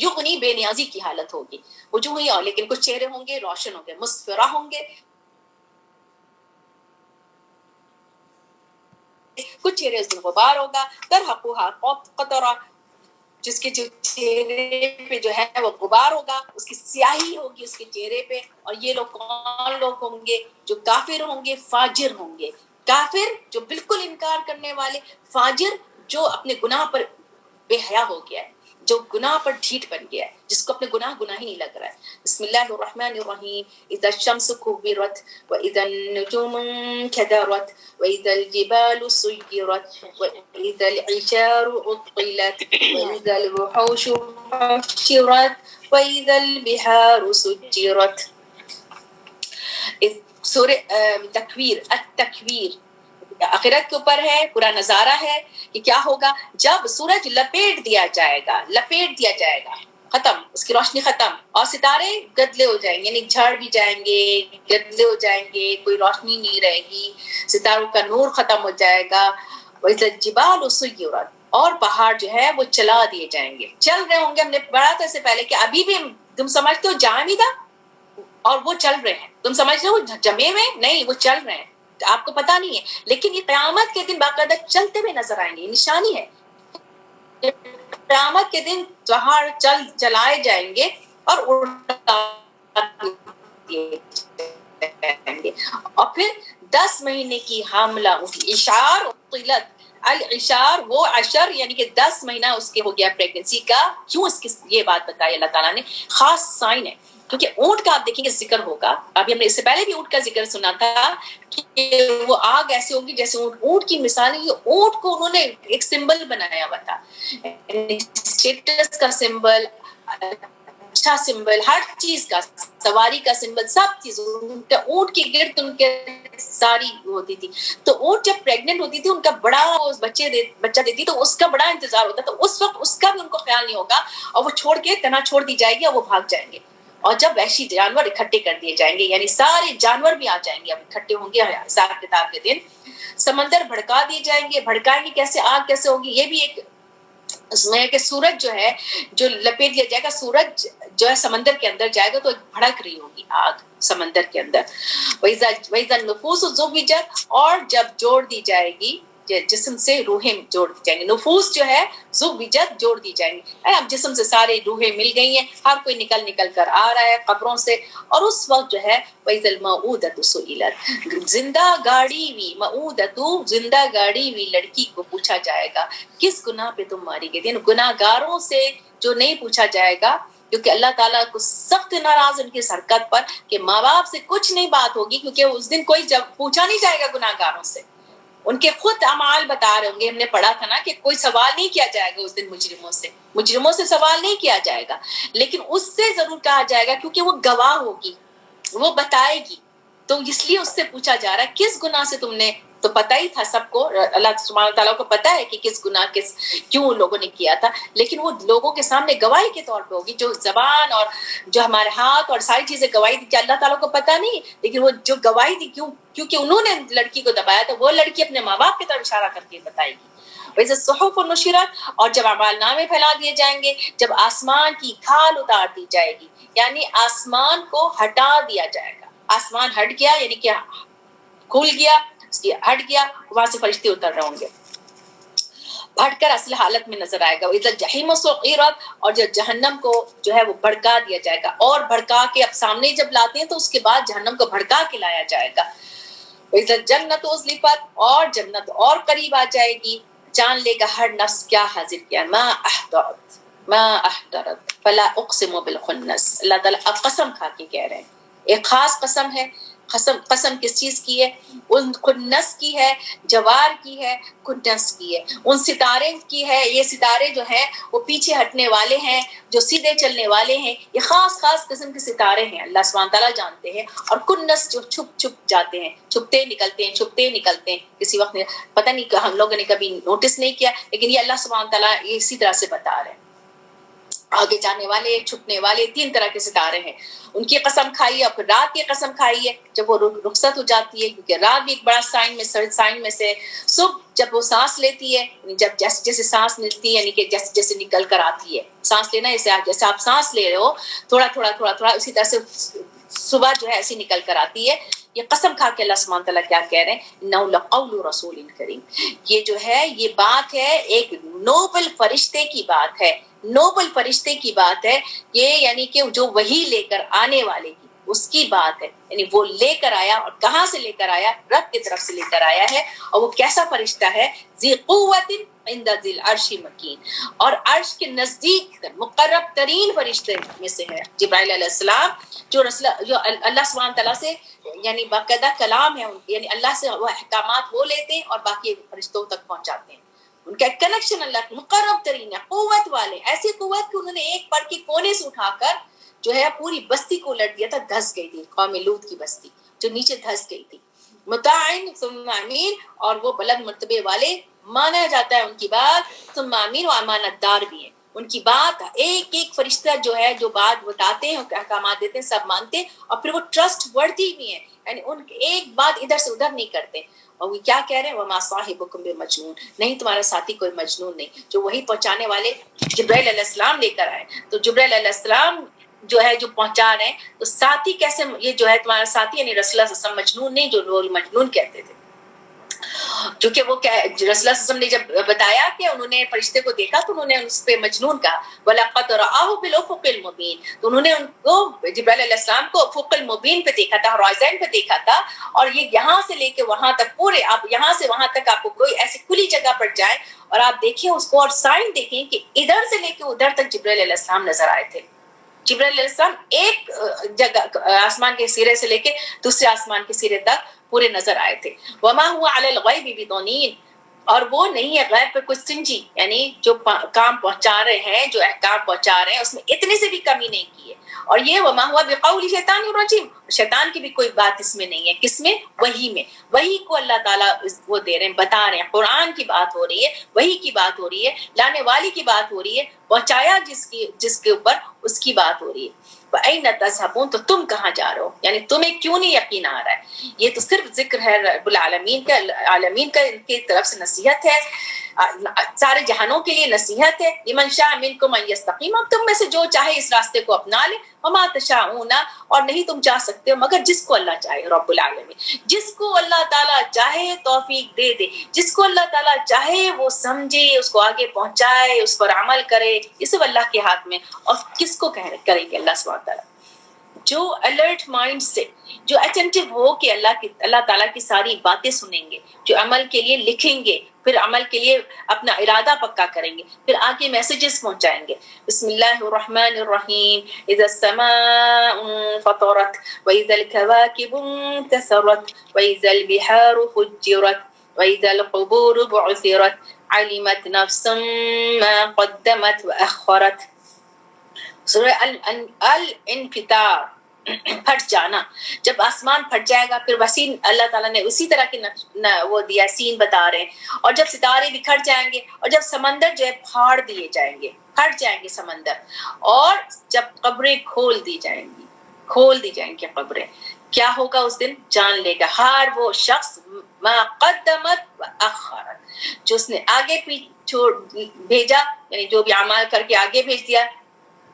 یغنی، بے نیازی کی حالت ہوگی. وجوہ، لیکن کچھ چہرے ہوں گے روشن ہوں گے، مسفرہ ہوں گے، کچھ چہرے اس دن غبار ہوگا. ترحقھا قطرہ، جس کے جو چہرے پہ جو ہے وہ غبار ہوگا، اس کی سیاہی ہوگی اس کے چہرے پہ. اور یہ لوگ کون لوگ ہوں گے؟ جو کافر ہوں گے، فاجر ہوں گے. کافر جو بالکل انکار کرنے والے، فاجر جو اپنے گناہ پر بے حیا ہو گیا ہے، جو گناہ پر ڈھیٹ بن گیا ہے، جس کو اپنے گناہ ہی نہیں لگ رہا ہے. بسم اللہ الرحمن الرحیم. اذا الشمس كورت واذا النجوم انكدرت واذا الجبال سيرت واذا العشار عطلت واذا الوحوش حشرت واذا البحار سجرت. سورہ تکویر، التکویر آخرت کے اوپر ہے، پورا نظارہ ہے کہ کیا ہوگا جب سورج لپیٹ دیا جائے گا، لپیٹ دیا جائے گا، ختم، اس کی روشنی ختم، اور ستارے گدلے ہو جائیں گے، یعنی جھڑ بھی جائیں گے، گدلے ہو جائیں گے، کوئی روشنی نہیں رہے گی، ستاروں کا نور ختم ہو جائے گا. وَإِذَا الْجِبَالُ سُيِّرَتْ، اور پہاڑ جو ہے وہ چلا دیے جائیں گے، چل رہے ہوں گے. ہم نے پڑھا تھا اس سے پہلے کہ ابھی بھی تم سمجھتے ہو جامدہ اور وہ چل رہے ہیں، تم سمجھ رہے ہو جمے ہوئے، نہیں، وہ چل رہے ہیں، آپ کو پتا نہیں ہے. لیکن یہ قیامت کے دن باقاعدہ چلتے ہوئے نظر آئیں گے، یہ نشانی ہے. قیامت کے دن پہاڑ چلائے جائیں گے اور اڑا دیے جائیں گے. اور پھر 10 مہینے کی حاملہ اشار قلت، الاشار وہ عشر یعنی کہ 10 مہینہ اس کے ہو گیا پریگننسی کا. کیوں اس کی یہ بات بتائی اللہ تعالیٰ نے؟ خاص سائن ہے، کیونکہ اونٹ کا آپ دیکھیں گے ذکر ہوگا. ابھی ہم نے اس سے پہلے بھی اونٹ کا ذکر سنا تھا کہ وہ آگ ایسے ہوگی جیسے اونٹ کی مثال. یہ اونٹ کو انہوں نے ایک سمبل بنایا ہوا تھا، اسٹیٹس کا سمبل، اچھا سمبل، ہر چیز کا، سواری کا سمبل، سب چیز. اونٹ کی گرد ان کے ساری ہوتی تھی. تو اونٹ جب پریگننٹ ہوتی تھی، ان کا بڑا بچہ دیتی تو اس کا بڑا انتظار ہوتا. تو اس وقت اس کا بھی ان کو خیال نہیں ہوگا، اور وہ چھوڑ کے تنہا چھوڑ دی جائے گی اور وہ بھاگ جائیں گے. اور جب وحشی جانور اکٹھے کر دیے جائیں گے، یعنی سارے جانور بھی آ جائیں گے، اب اکٹھے ہوں گے حساب کتاب کے دن. سمندر بھڑکا دیے جائیں گے. بھڑکائیں گے کیسے؟ آگ کیسے ہوگی؟ یہ بھی ایک اس میں ہے کہ سورج جو ہے جو لپیٹ دیا جائے گا، سورج جو ہے سمندر کے اندر جائے گا تو بھڑک رہی ہوگی آگ سمندر کے اندر. وَإِذَا النُّفُوسُ زُوِّجَتْ، اور جب جوڑ دی جائے گی جسم سے روحیں جوڑ دی جائیں گی. نفوس جو ہے زُوِّجَتْ جوڑ دی جائیں گی. اب جسم سے سارے روحیں مل گئی ہیں، ہر کوئی نکل کر آ رہا ہے قبروں سے. اور اس وقت جو ہے وَإِذَا الْمَوْءُودَةُ سُئِلَتْ، زندہ گاڑی ہوئی موعودۃ، زندہ گاڑی ہوئی لڑکی کو پوچھا جائے گا کس گناہ پہ تم ماری گئی تھی. گناہ گاروں سے جو نہیں پوچھا جائے گا، کیونکہ اللہ تعالیٰ کو سخت ناراض ان کی اس حرکت پر کہ ماں باپ سے کچھ نہیں بات ہوگی، کیونکہ اس دن کوئی جب پوچھا نہیں جائے گا گناہ گاروں سے. ان کے خود اعمال بتا رہے ہوں گے. ہم نے پڑھا تھا نا کہ کوئی سوال نہیں کیا جائے گا اس دن مجرموں سے سوال نہیں کیا جائے گا، لیکن اس سے ضرور کہا جائے گا کیونکہ وہ گواہ ہوگی، وہ بتائے گی. تو اس لیے اس سے پوچھا جا رہا ہے کس گناہ سے تم نے، تو پتہ ہی تھا سب کو، اللہ سبحانہ تعالیٰ کو پتہ ہے کہ کس گناہ کیوں لوگوں نے کیا تھا. لیکن وہ لوگوں کے سامنے گواہی کے طور پہ ہوگی. جو زبان اور جو ہمارے ہاتھ اور ساری چیزیں گواہی دی، اللہ تعالیٰ کو پتہ نہیں، لیکن وہ جو گواہی دی کیونکہ انہوں نے لڑکی کو دبایا، تو وہ لڑکی اپنے ماں باپ کی طرف اشارہ کر کے بتائے گی. ویسے الصحف نشرت، اور جب اعمال نامے پھیلا دیے جائیں گے، جب آسمان کی کھال اتار دی جائے گی، یعنی آسمان کو ہٹا دیا جائے گا. آسمان ہٹ گیا یعنی کہ کھل گیا، ہٹ گیا، وہاں سے فرشتے اتر رہے ہوں گے، ہٹ کر اصل حالت میں نظر آئے گا. اذا الجحیم سعرت، اور جب جہنم کو جو ہے وہ بھڑکا دیا جائے گا، اور بھڑکا کے اب سامنے جب لاتے ہیں تو اس کے بعد جہنم کو بھڑکا کے لایا جائے گا. اذا الجنت ازلفت، اور جنت اور قریب آ جائے گی. جان لے گا ہر نفس کیا حاضر کیا. ما احضرت فلا اقسم بالخنس، اللہ تعالیٰ اب قسم کھا کے کہہ رہے ہیں، ایک خاص قسم ہے قسم کس چیز کی ہے؟ ان کنس کی ہے، جوار کی ہے، کنس کی ہے، ان ستارے کی ہے. یہ ستارے جو ہیں وہ پیچھے ہٹنے والے ہیں، جو سیدھے چلنے والے ہیں. یہ خاص قسم کے ستارے ہیں، اللہ سبحانہ تعالیٰ جانتے ہیں. اور کنس جو چھپ جاتے ہیں، چھپتے نکلتے ہیں کسی وقت. پتہ نہیں ہم لوگوں نے کبھی نوٹس نہیں کیا، لیکن یہ اللہ سبحانہ تعالیٰ اسی طرح سے بتا رہے ہیں. آگے جانے والے، چھپنے والے، 3 طرح کے ستارے ہیں. ان کی قسم کھائی ہے، اور پھر رات کی قسم کھائی ہے جب وہ رخصت ہو جاتی ہے، کیونکہ رات بھی ایک بڑا سائن میں سے. صبح جب وہ سانس لیتی ہے، جب جیسے سانس ملتی ہے، یعنی کہ جیسے نکل کر آتی ہے. سانس لینا جیسے آپ سانس لے رہے ہو تھوڑا اسی طرح سے صبح جو ہے ایسی نکل کر آتی ہے. یہ قسم کھا کے اللہ سبحانہ تعالیٰ کیا کہہ رہے ہیں؟ انہ لقول رسول کریم. یہ جو ہے یہ بات ہے ایک نوبل فرشتے کی بات ہے، نوبل فرشتے کی بات ہے یہ، یعنی کہ جو وحی لے کر آنے والے کی اس کی بات ہے. یعنی وہ لے کر آیا، اور کہاں سے لے کر آیا؟ رب کی طرف سے لے کر آیا ہے. اور وہ کیسا فرشتہ ہے؟ ذی قوت عند ذی العرش مکین، اور عرش کے نزدیک مقرب ترین فرشتے میں سے ہے جبرائیل علیہ السلام، جو اللہ سبحانہ تعالیٰ سے یعنی باقاعدہ کلام ہے، یعنی اللہ سے وہ احکامات وہ لیتے ہیں اور باقی فرشتوں تک پہنچاتے ہیں. ان کا کنیکشن اللہ کے مقرب ترین ہے، قوت والے، ایسی قوت کہ انہوں نے ایک پر کے کونے سے اٹھا کر جو ہے پوری بستی کو الٹ دیا تھا. دھس گئی تھی قوم لوط کی بستی، جو نیچے دھس گئی تھی. مطاعن ثم امین، اور وہ بلند مرتبے والے، مانا جاتا ہے ان کی بات، ثم امین، و امانت دار بھی ہیں. ان کی بات ایک فرشتہ جو ہے جو بات بتاتے ہیں، احکامات دیتے ہیں، سب مانتے ہیں، اور پھر وہ ٹرسٹ ورتھی بھی ہیں. یعنی ان ایک بات ادھر سے ادھر نہیں کرتے. اور وہ کیا کہہ رہے ہیں؟ وما صاحبکم بمجنون، نہیں تمہارا ساتھی کوئی مجنون نہیں. جو وہی پہنچانے والے جبرائیل علیہ السلام لے کر آئے، تو جبرائیل علیہ السلام جو ہے جو پہنچا رہے ہیں، تو ساتھی کیسے؟ یہ جو ہے تمہارا ساتھی یعنی رسول اللہ صلی اللہ علیہ وسلم مجنون نہیں، جو لوگ مجنون کہتے تھے. چونکہ وہ رسول اللہ صلی اللہ علیہ وسلم نے جب بتایا کہ انہوں نے فرشتے کو دیکھا تو انہوں نے اس پہ مجنون کہا. وَلَقَدْ رَآهُ بِالْأُفُقِ الْمُبِينِ، تو انہوں نے ان کو جبرائیل علیہ السلام کو افق المبین پہ دیکھا تھا، ہورائزن پہ دیکھا تھا. اور یہ یہاں سے لے کے وہاں تک پورے، آپ یہاں سے وہاں تک آپ کو کوئی ایسی کھلی جگہ پر جائیں اور آپ دیکھیں اس کو، اور سائن دیکھیں کہ ادھر سے لے کے ادھر تک جبرائیل علیہ السلام نظر آئے تھے. جبرائیل علیہ السلام ایک جگہ آسمان کے سرے سے لے کے دوسرے آسمان کے سرے تک پورے نظر آئے تھے. وما هو علی الغیب بضنین، اور وہ نہیں ہے غیب پہ کچھ سنجی، یعنی جو کام پہنچا رہے ہیں، جو احکام پہنچا رہے ہیں، اس میں اتنے سے بھی کمی نہیں کی ہے. اور یہ وما ہوا بقول شیطان الرجیم، شیطان کی بھی کوئی بات اس میں نہیں ہے. کس میں؟ وحی میں. وحی کو اللہ تعالیٰ وہ دے رہے ہیں، بتا رہے ہیں. قرآن کی بات ہو رہی ہے، وحی کی بات ہو رہی ہے، لانے والی کی بات ہو رہی ہے، پہنچایا جس کے اوپر اس کی بات ہو رہی ہے. وَأَيْنَ تَذْهَبُونَ، تو تم کہاں جا رہے ہو؟ یعنی تمہیں کیوں نہیں یقین آ رہا ہے؟ یہ تو صرف ذکر ہے رب العالمین کا، عالمین کا ان کی طرف سے نصیحت ہے، سارے جہانوں کے لیے نصیحت ہے. لمن شاء منکم ان یستقیم، اب تم میں سے جو چاہے اس راستے کو اپنا لے. وما تشاءون، اور نہیں تم چاہ سکتے ہو مگر جس کو اللہ چاہے. رب العالمین جس کو اللہ تعالیٰ چاہے توفیق دے دے، جس کو اللہ تعالیٰ چاہے وہ سمجھے، اس کو آگے پہنچائے، اس پر عمل کرے. یہ سب اللہ کے ہاتھ میں. اور کس کو کریں گے؟ اللہ سبحانہ تعالیٰ جو الرٹ مائنڈ سے، جو اٹینٹو ہو کہ اللہ تعالیٰ کی ساری باتیں سنیں گے، جو عمل کے لیے لکھیں گے، پھر عمل کے لیے اپنا ارادہ پکا کریں گے، پھر آگے میسیجز پہنچائیں گے. بسم اللہ الرحمن الرحیم. اذا السماء انفطرت واذا الكواكب انتثرت واذا البحار فجرت واذا القبور بعثرت علمت نفس ما قدمت واخرت. سورہ الانفطار، پھٹ جانا. جب آسمان پھٹ جائے گا، پھر وسیع اللہ تعالیٰ نے اسی طرح کی وہ دیا، سین بتا رہے ہیں. اور جب ستارے بکھر جائیں گے، اور جب سمندر جو ہے پھاڑ دیے جائیں گے، پھٹ جائیں گے سمندر، اور جب قبریں کھول دی جائیں گی قبریں. کیا ہوگا اس دن؟ جان لے گا ہر وہ شخص ما قدمت و اخرت، جو اس نے آگے بھیجا، یعنی جو بھی اعمال کر کے آگے بھیج دیا،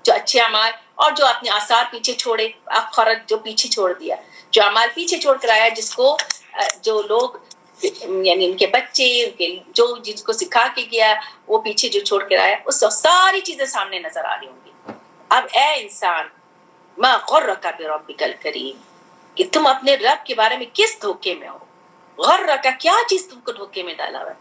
جو اچھے اعمال، اور جو اپنے آثار پیچھے چھوڑے، اخرت جو پیچھے چھوڑ دیا، جو اعمال پیچھے چھوڑ کر آیا، جس کو جو لوگ یعنی ان کے بچے، ان کے جس کو سکھا کے گیا، وہ پیچھے جو چھوڑ کر آیا، اس ساری چیزیں سامنے نظر آ رہی ہوں گی. اب اے انسان، ما غرک بربک الکریم، کہ تم اپنے رب کے بارے میں کس دھوکے میں ہو؟ غرک، کیا چیز تم کو دھوکے میں ڈالا ہوا ہے؟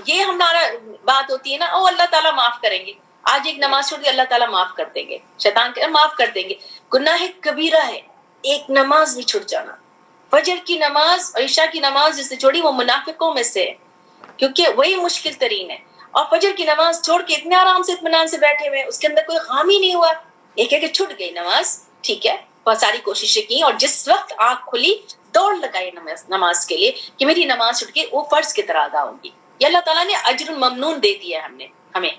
یہ ہمارا بات ہوتی ہے نا، او اللہ تعالیٰ معاف کریں گے، آج ایک نماز چھوڑ دی اللہ تعالیٰ معاف کر دیں گے، شیطان کہ معاف کر دیں گے. گناہ کبیرہ ہے، ایک نماز بھی چھوٹ جانا. فجر کی نماز اور عشاء کی نماز جس نے چھوڑی وہ منافقوں میں سے ہے, کیونکہ وہی مشکل ترین ہے. اور فجر کی نماز چھوڑ کے اتنے آرام سے اطمینان سے بیٹھے ہوئے, اس کے اندر کوئی خام ہی نہیں ہوا. ایک ہے کہ چھٹ گئی نماز, ٹھیک ہے, بہت ساری کوششیں کی, اور جس وقت آنکھ کھلی دوڑ لگائی نماز کے لیے کہ میری نماز چھٹ گئی, وہ فرض کی طرح ادا ہوگی. یہ اللہ تعالیٰ نے اجر ممنون دے دیا ہے ہمیں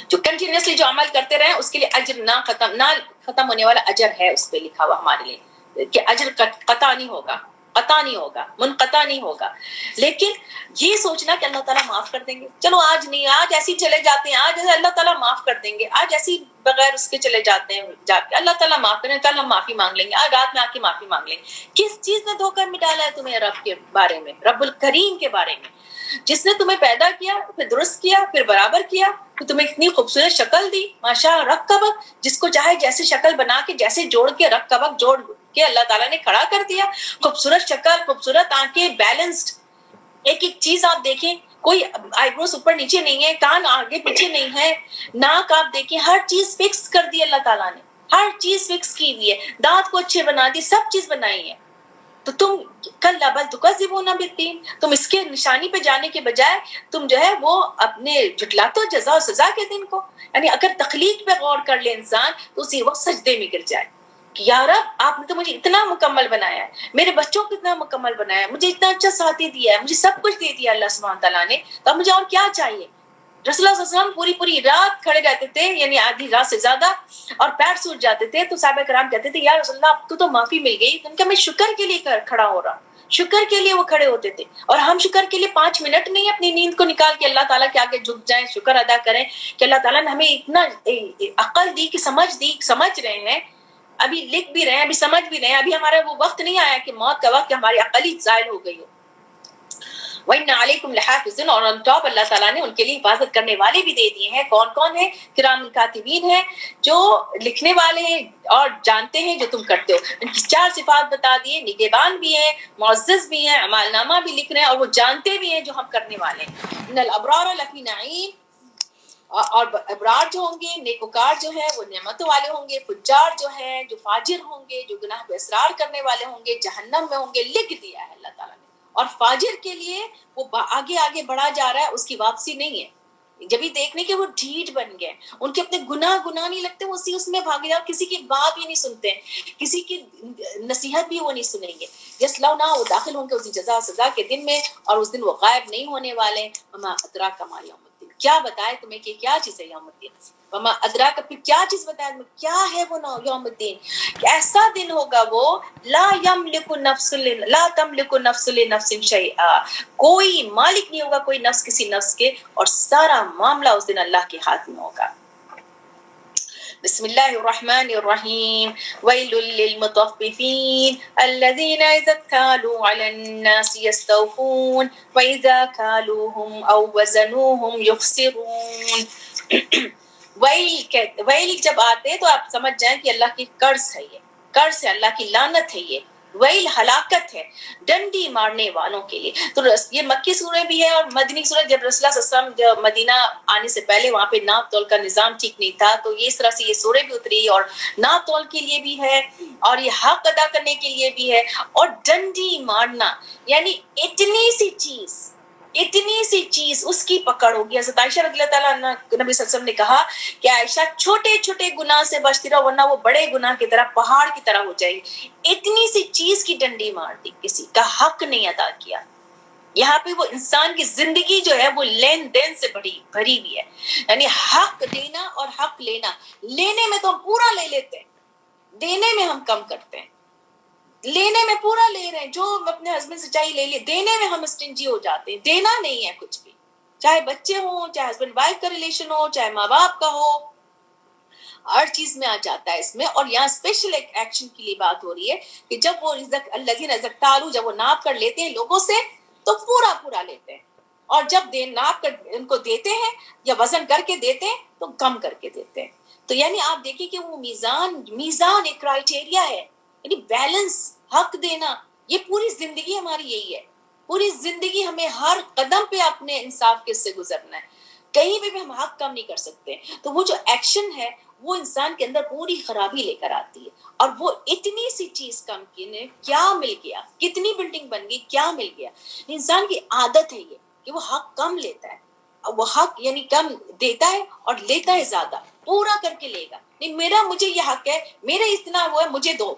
جو کنٹینیوسلی جو عمل کرتے رہے اس کے لیے اجر نہ ختم ہونے والا اجر ہے اس پہ لکھا ہوا ہمارے لیے کہ اجر قطع نہیں ہوگا, قطع نہیں ہوگا, منقطع نہیں ہوگا. لیکن یہ سوچنا کہ اللہ تعالیٰ معاف کر دیں گے, چلو آج نہیں, آج ایسے چلے جاتے ہیں, آج اللہ تعالیٰ معاف کر دیں گے, آج ایسے بغیر اس کے چلے جاتے ہیں, جا کے اللہ تعالیٰ معاف کریں, کل ہم معافی مانگ لیں گے, آج رات میں آ کے معافی مانگ لیں گے. کس چیز نے دھوکہ میں ڈالا ہے تمہیں رب کے بارے میں, رب الکریم کے بارے میں, جس نے تمہیں پیدا کیا, پھر درست کیا, پھر برابر کیا, پھر تمہیں اتنی خوبصورت شکل دی, ماشاء رق کا وقت, جس کو چاہے جیسے شکل بنا کے جیسے جوڑ کے رق کا وقت جوڑ کے اللہ تعالیٰ نے کھڑا کر دیا. خوبصورت شکل, خوبصورت آنکھیں, بیلنسڈ, ایک ایک چیز آپ دیکھیں, کوئی آئی بروز اوپر نیچے نہیں ہے, کان آگے پیچھے نہیں ہے, ناک آپ دیکھیں, ہر چیز فکس کر دی اللہ تعالیٰ نے, ہر چیز فکس کی ہوئی ہے, دانت کو اچھے بنا دی, سب چیز بنائی ہے. تو تم کل بل تکذبون بالدین, تم اس کے نشانی پہ جانے کے بجائے تم جو ہے وہ اپنے جھٹلاتے ہو جزا و سزا کے دن کو. یعنی اگر تخلیق پہ غور کر لے انسان تو اسی وقت سجدے میں گر جائے کہ یا رب آپ نے تو مجھے اتنا مکمل بنایا ہے, میرے بچوں کو اتنا مکمل بنایا ہے, مجھے اتنا اچھا ساتھی دیا ہے, مجھے سب کچھ دے دیا اللہ سبحانہ تعالیٰ نے, تو اب مجھے اور کیا چاہیے. رسول اللہ صلی اللہ علیہ وسلم پوری رات کھڑے رہتے تھے, یعنی آدھی رات سے زیادہ, اور پیر سوج جاتے تھے. تو صحابہ کرام کہتے تھے یا رسول اللہ تو معافی مل گئی, تو ان کا میں شکر کے لیے کھڑا ہو رہا, شکر کے لیے وہ کھڑے ہوتے تھے. اور ہم شکر کے لیے 5 منٹ نہیں اپنی نیند کو نکال کے اللہ تعالیٰ کے آگے جھک جائیں, شکر ادا کریں کہ اللہ تعالیٰ نے ہمیں اتنا عقل دی کہ سمجھ رہے ہیں, ابھی لکھ بھی رہے ہیں, ابھی سمجھ بھی رہے ہیں, ابھی ہمارا وہ وقت نہیں آیا کہ موت کا وقت کہ ہماری عقل ہی زائل ہو گئی ہو. وَإِنَّ عَلَيْكُمْ لَحَافِظِينَ, اور on top اللہ تعالیٰ نے ان کے لیے حفاظت کرنے والے بھی دے دیے ہیں. کون کون ہیں؟ کرام کاتبین ہیں, جو لکھنے والے ہیں اور جانتے ہیں جو تم کرتے ہو. ان کی 4 صفات بتا دیے, نگہبان بھی ہیں, معزز بھی ہیں, اعمال نامہ بھی لکھ رہے ہیں, اور وہ جانتے بھی ہیں جو ہم کرنے والے ہیں. ان الابرار لفی نعیم, اور ابرار جو ہوں گے, نیکوکار جو ہیں وہ نعمتوں والے ہوں گے, فجار جو ہیں, جو فاجر ہوں گے, جو گناہ پہ اصرار کرنے والے ہوں گے, جہنم میں ہوں گے. لکھ دیا ہے اللہ تعالیٰ نے. اور فاجر کے لیے وہ آگے بڑھا جا رہا ہے, اس کی واپسی نہیں ہے. جبھی دیکھنے کے وہ ڈھیٹ بن گئے, ان کے اپنے گناہ نہیں لگتے, وہ اس میں بھاگے جاؤ, کسی کی بات بھی نہیں سنتے, کسی کی نصیحت بھی وہ نہیں سنیں گے. یصلونہ, وہ داخل ہوں گے اسی جزا سزا کے دن میں, اور اس دن وہ غائب نہیں ہونے والے. وما ادراک ما یوم الدین, کیا بتائے تمہیں کہ کیا چیز ہے یوم الدین. وما ادراک, پھر کیا چیز بتائے تمہیں کیا ہے وہ یوم الدین. کہ ایسا دن ہوگا وہ لا تملک نفس لنفس شیئا, کوئی مالک نہیں ہوگا کوئی نفس کسی نفس کے, اور سارا معاملہ اس دن اللہ کے ہاتھ میں ہوگا. بسم اللہ الرحمن الرحیم. ویل للمطففین الذین اذا اکتالوا علی الناس یستوفون واذا کالوہم او وزنوہم یخسرون. ویل جب آتے تو آپ سمجھ جائیں کہ اللہ کی قرض ہے, یہ قرض ہے, اللہ کی لعنت ہے, یہ ویل ہلاکت ہے ڈنڈی مارنے والوں کے لیے. تو یہ مکی سورہ بھی ہے اور مدنی سورہ. جب رسول اللہ صلی اللہ علیہ وسلم مدینہ آنے سے پہلے وہاں پہ ناپ تول کا نظام ٹھیک نہیں تھا, تو یہ اس طرح سے یہ سورہ بھی اتری, اور ناپ تول کے لیے بھی ہے, اور یہ حق ادا کرنے کے لیے بھی ہے. اور ڈنڈی مارنا یعنی اتنی سی چیز اس کی پکڑ ہوگی. حضرت عائشہ رضی اللہ تعالیٰ عنہ, نبی صلی اللہ علیہ وسلم نے کہا کہ عائشہ چھوٹے چھوٹے گناہ سے بچتی رہو, ورنہ وہ بڑے گناہ کی طرح پہاڑ کی طرح ہو جائے گی. اتنی سی چیز کی ڈنڈی مار دی, کسی کا حق نہیں ادا کیا. یہاں پہ وہ انسان کی زندگی جو ہے وہ لین دین سے بھری ہوئی ہے. یعنی حق دینا اور حق لینا, لینے میں تو ہم پورا لے لیتے ہیں, دینے میں ہم کم کرتے ہیں. لینے میں پورا لے رہے ہیں, جو اپنے ہسبینڈ سے چاہیے لے لیے, دینے میں ہم اسٹنجی ہو جاتے ہیں. دینا نہیں ہے کچھ بھی, چاہے بچے ہوں, چاہے ہسبینڈ وائف کا ریلیشن ہو, چاہے ماں باپ کا ہو, ہر چیز میں آ جاتا ہے اس میں. اور یہاں اسپیشل ایک ایکشن کے لیے بات ہو رہی ہے کہ جب وہ الذین اکتالوا, جب وہ ناپ کر لیتے ہیں لوگوں سے تو پورا لیتے ہیں, اور جب ناپ کر ان کو دیتے ہیں یا وزن کر کے دیتے ہیں تو کم کر کے دیتے ہیں. تو یعنی آپ دیکھیں کہ وہ میزان ایک کرائٹیریا ہے, یعنی بیلنس, حق دینا. یہ پوری زندگی ہماری یہی ہے, پوری زندگی ہمیں ہر قدم پہ اپنے انصاف کے سے گزرنا ہے, کہیں بھی ہم حق کم نہیں کر سکتے. تو وہ جو ایکشن ہے وہ انسان کے اندر پوری خرابی لے کر آتی ہے. اور وہ اتنی سی چیز کم کی نے کیا مل گیا, کتنی بلڈنگ بن گئی, کیا مل گیا. انسان کی عادت ہے یہ کہ وہ حق کم لیتا ہے, وہ حق یعنی کم دیتا ہے اور لیتا ہے زیادہ, پورا کر کے لے گا. نہیں میرا, مجھے یہ حق ہے, میرے اتنا وہ ہے, مجھے دو.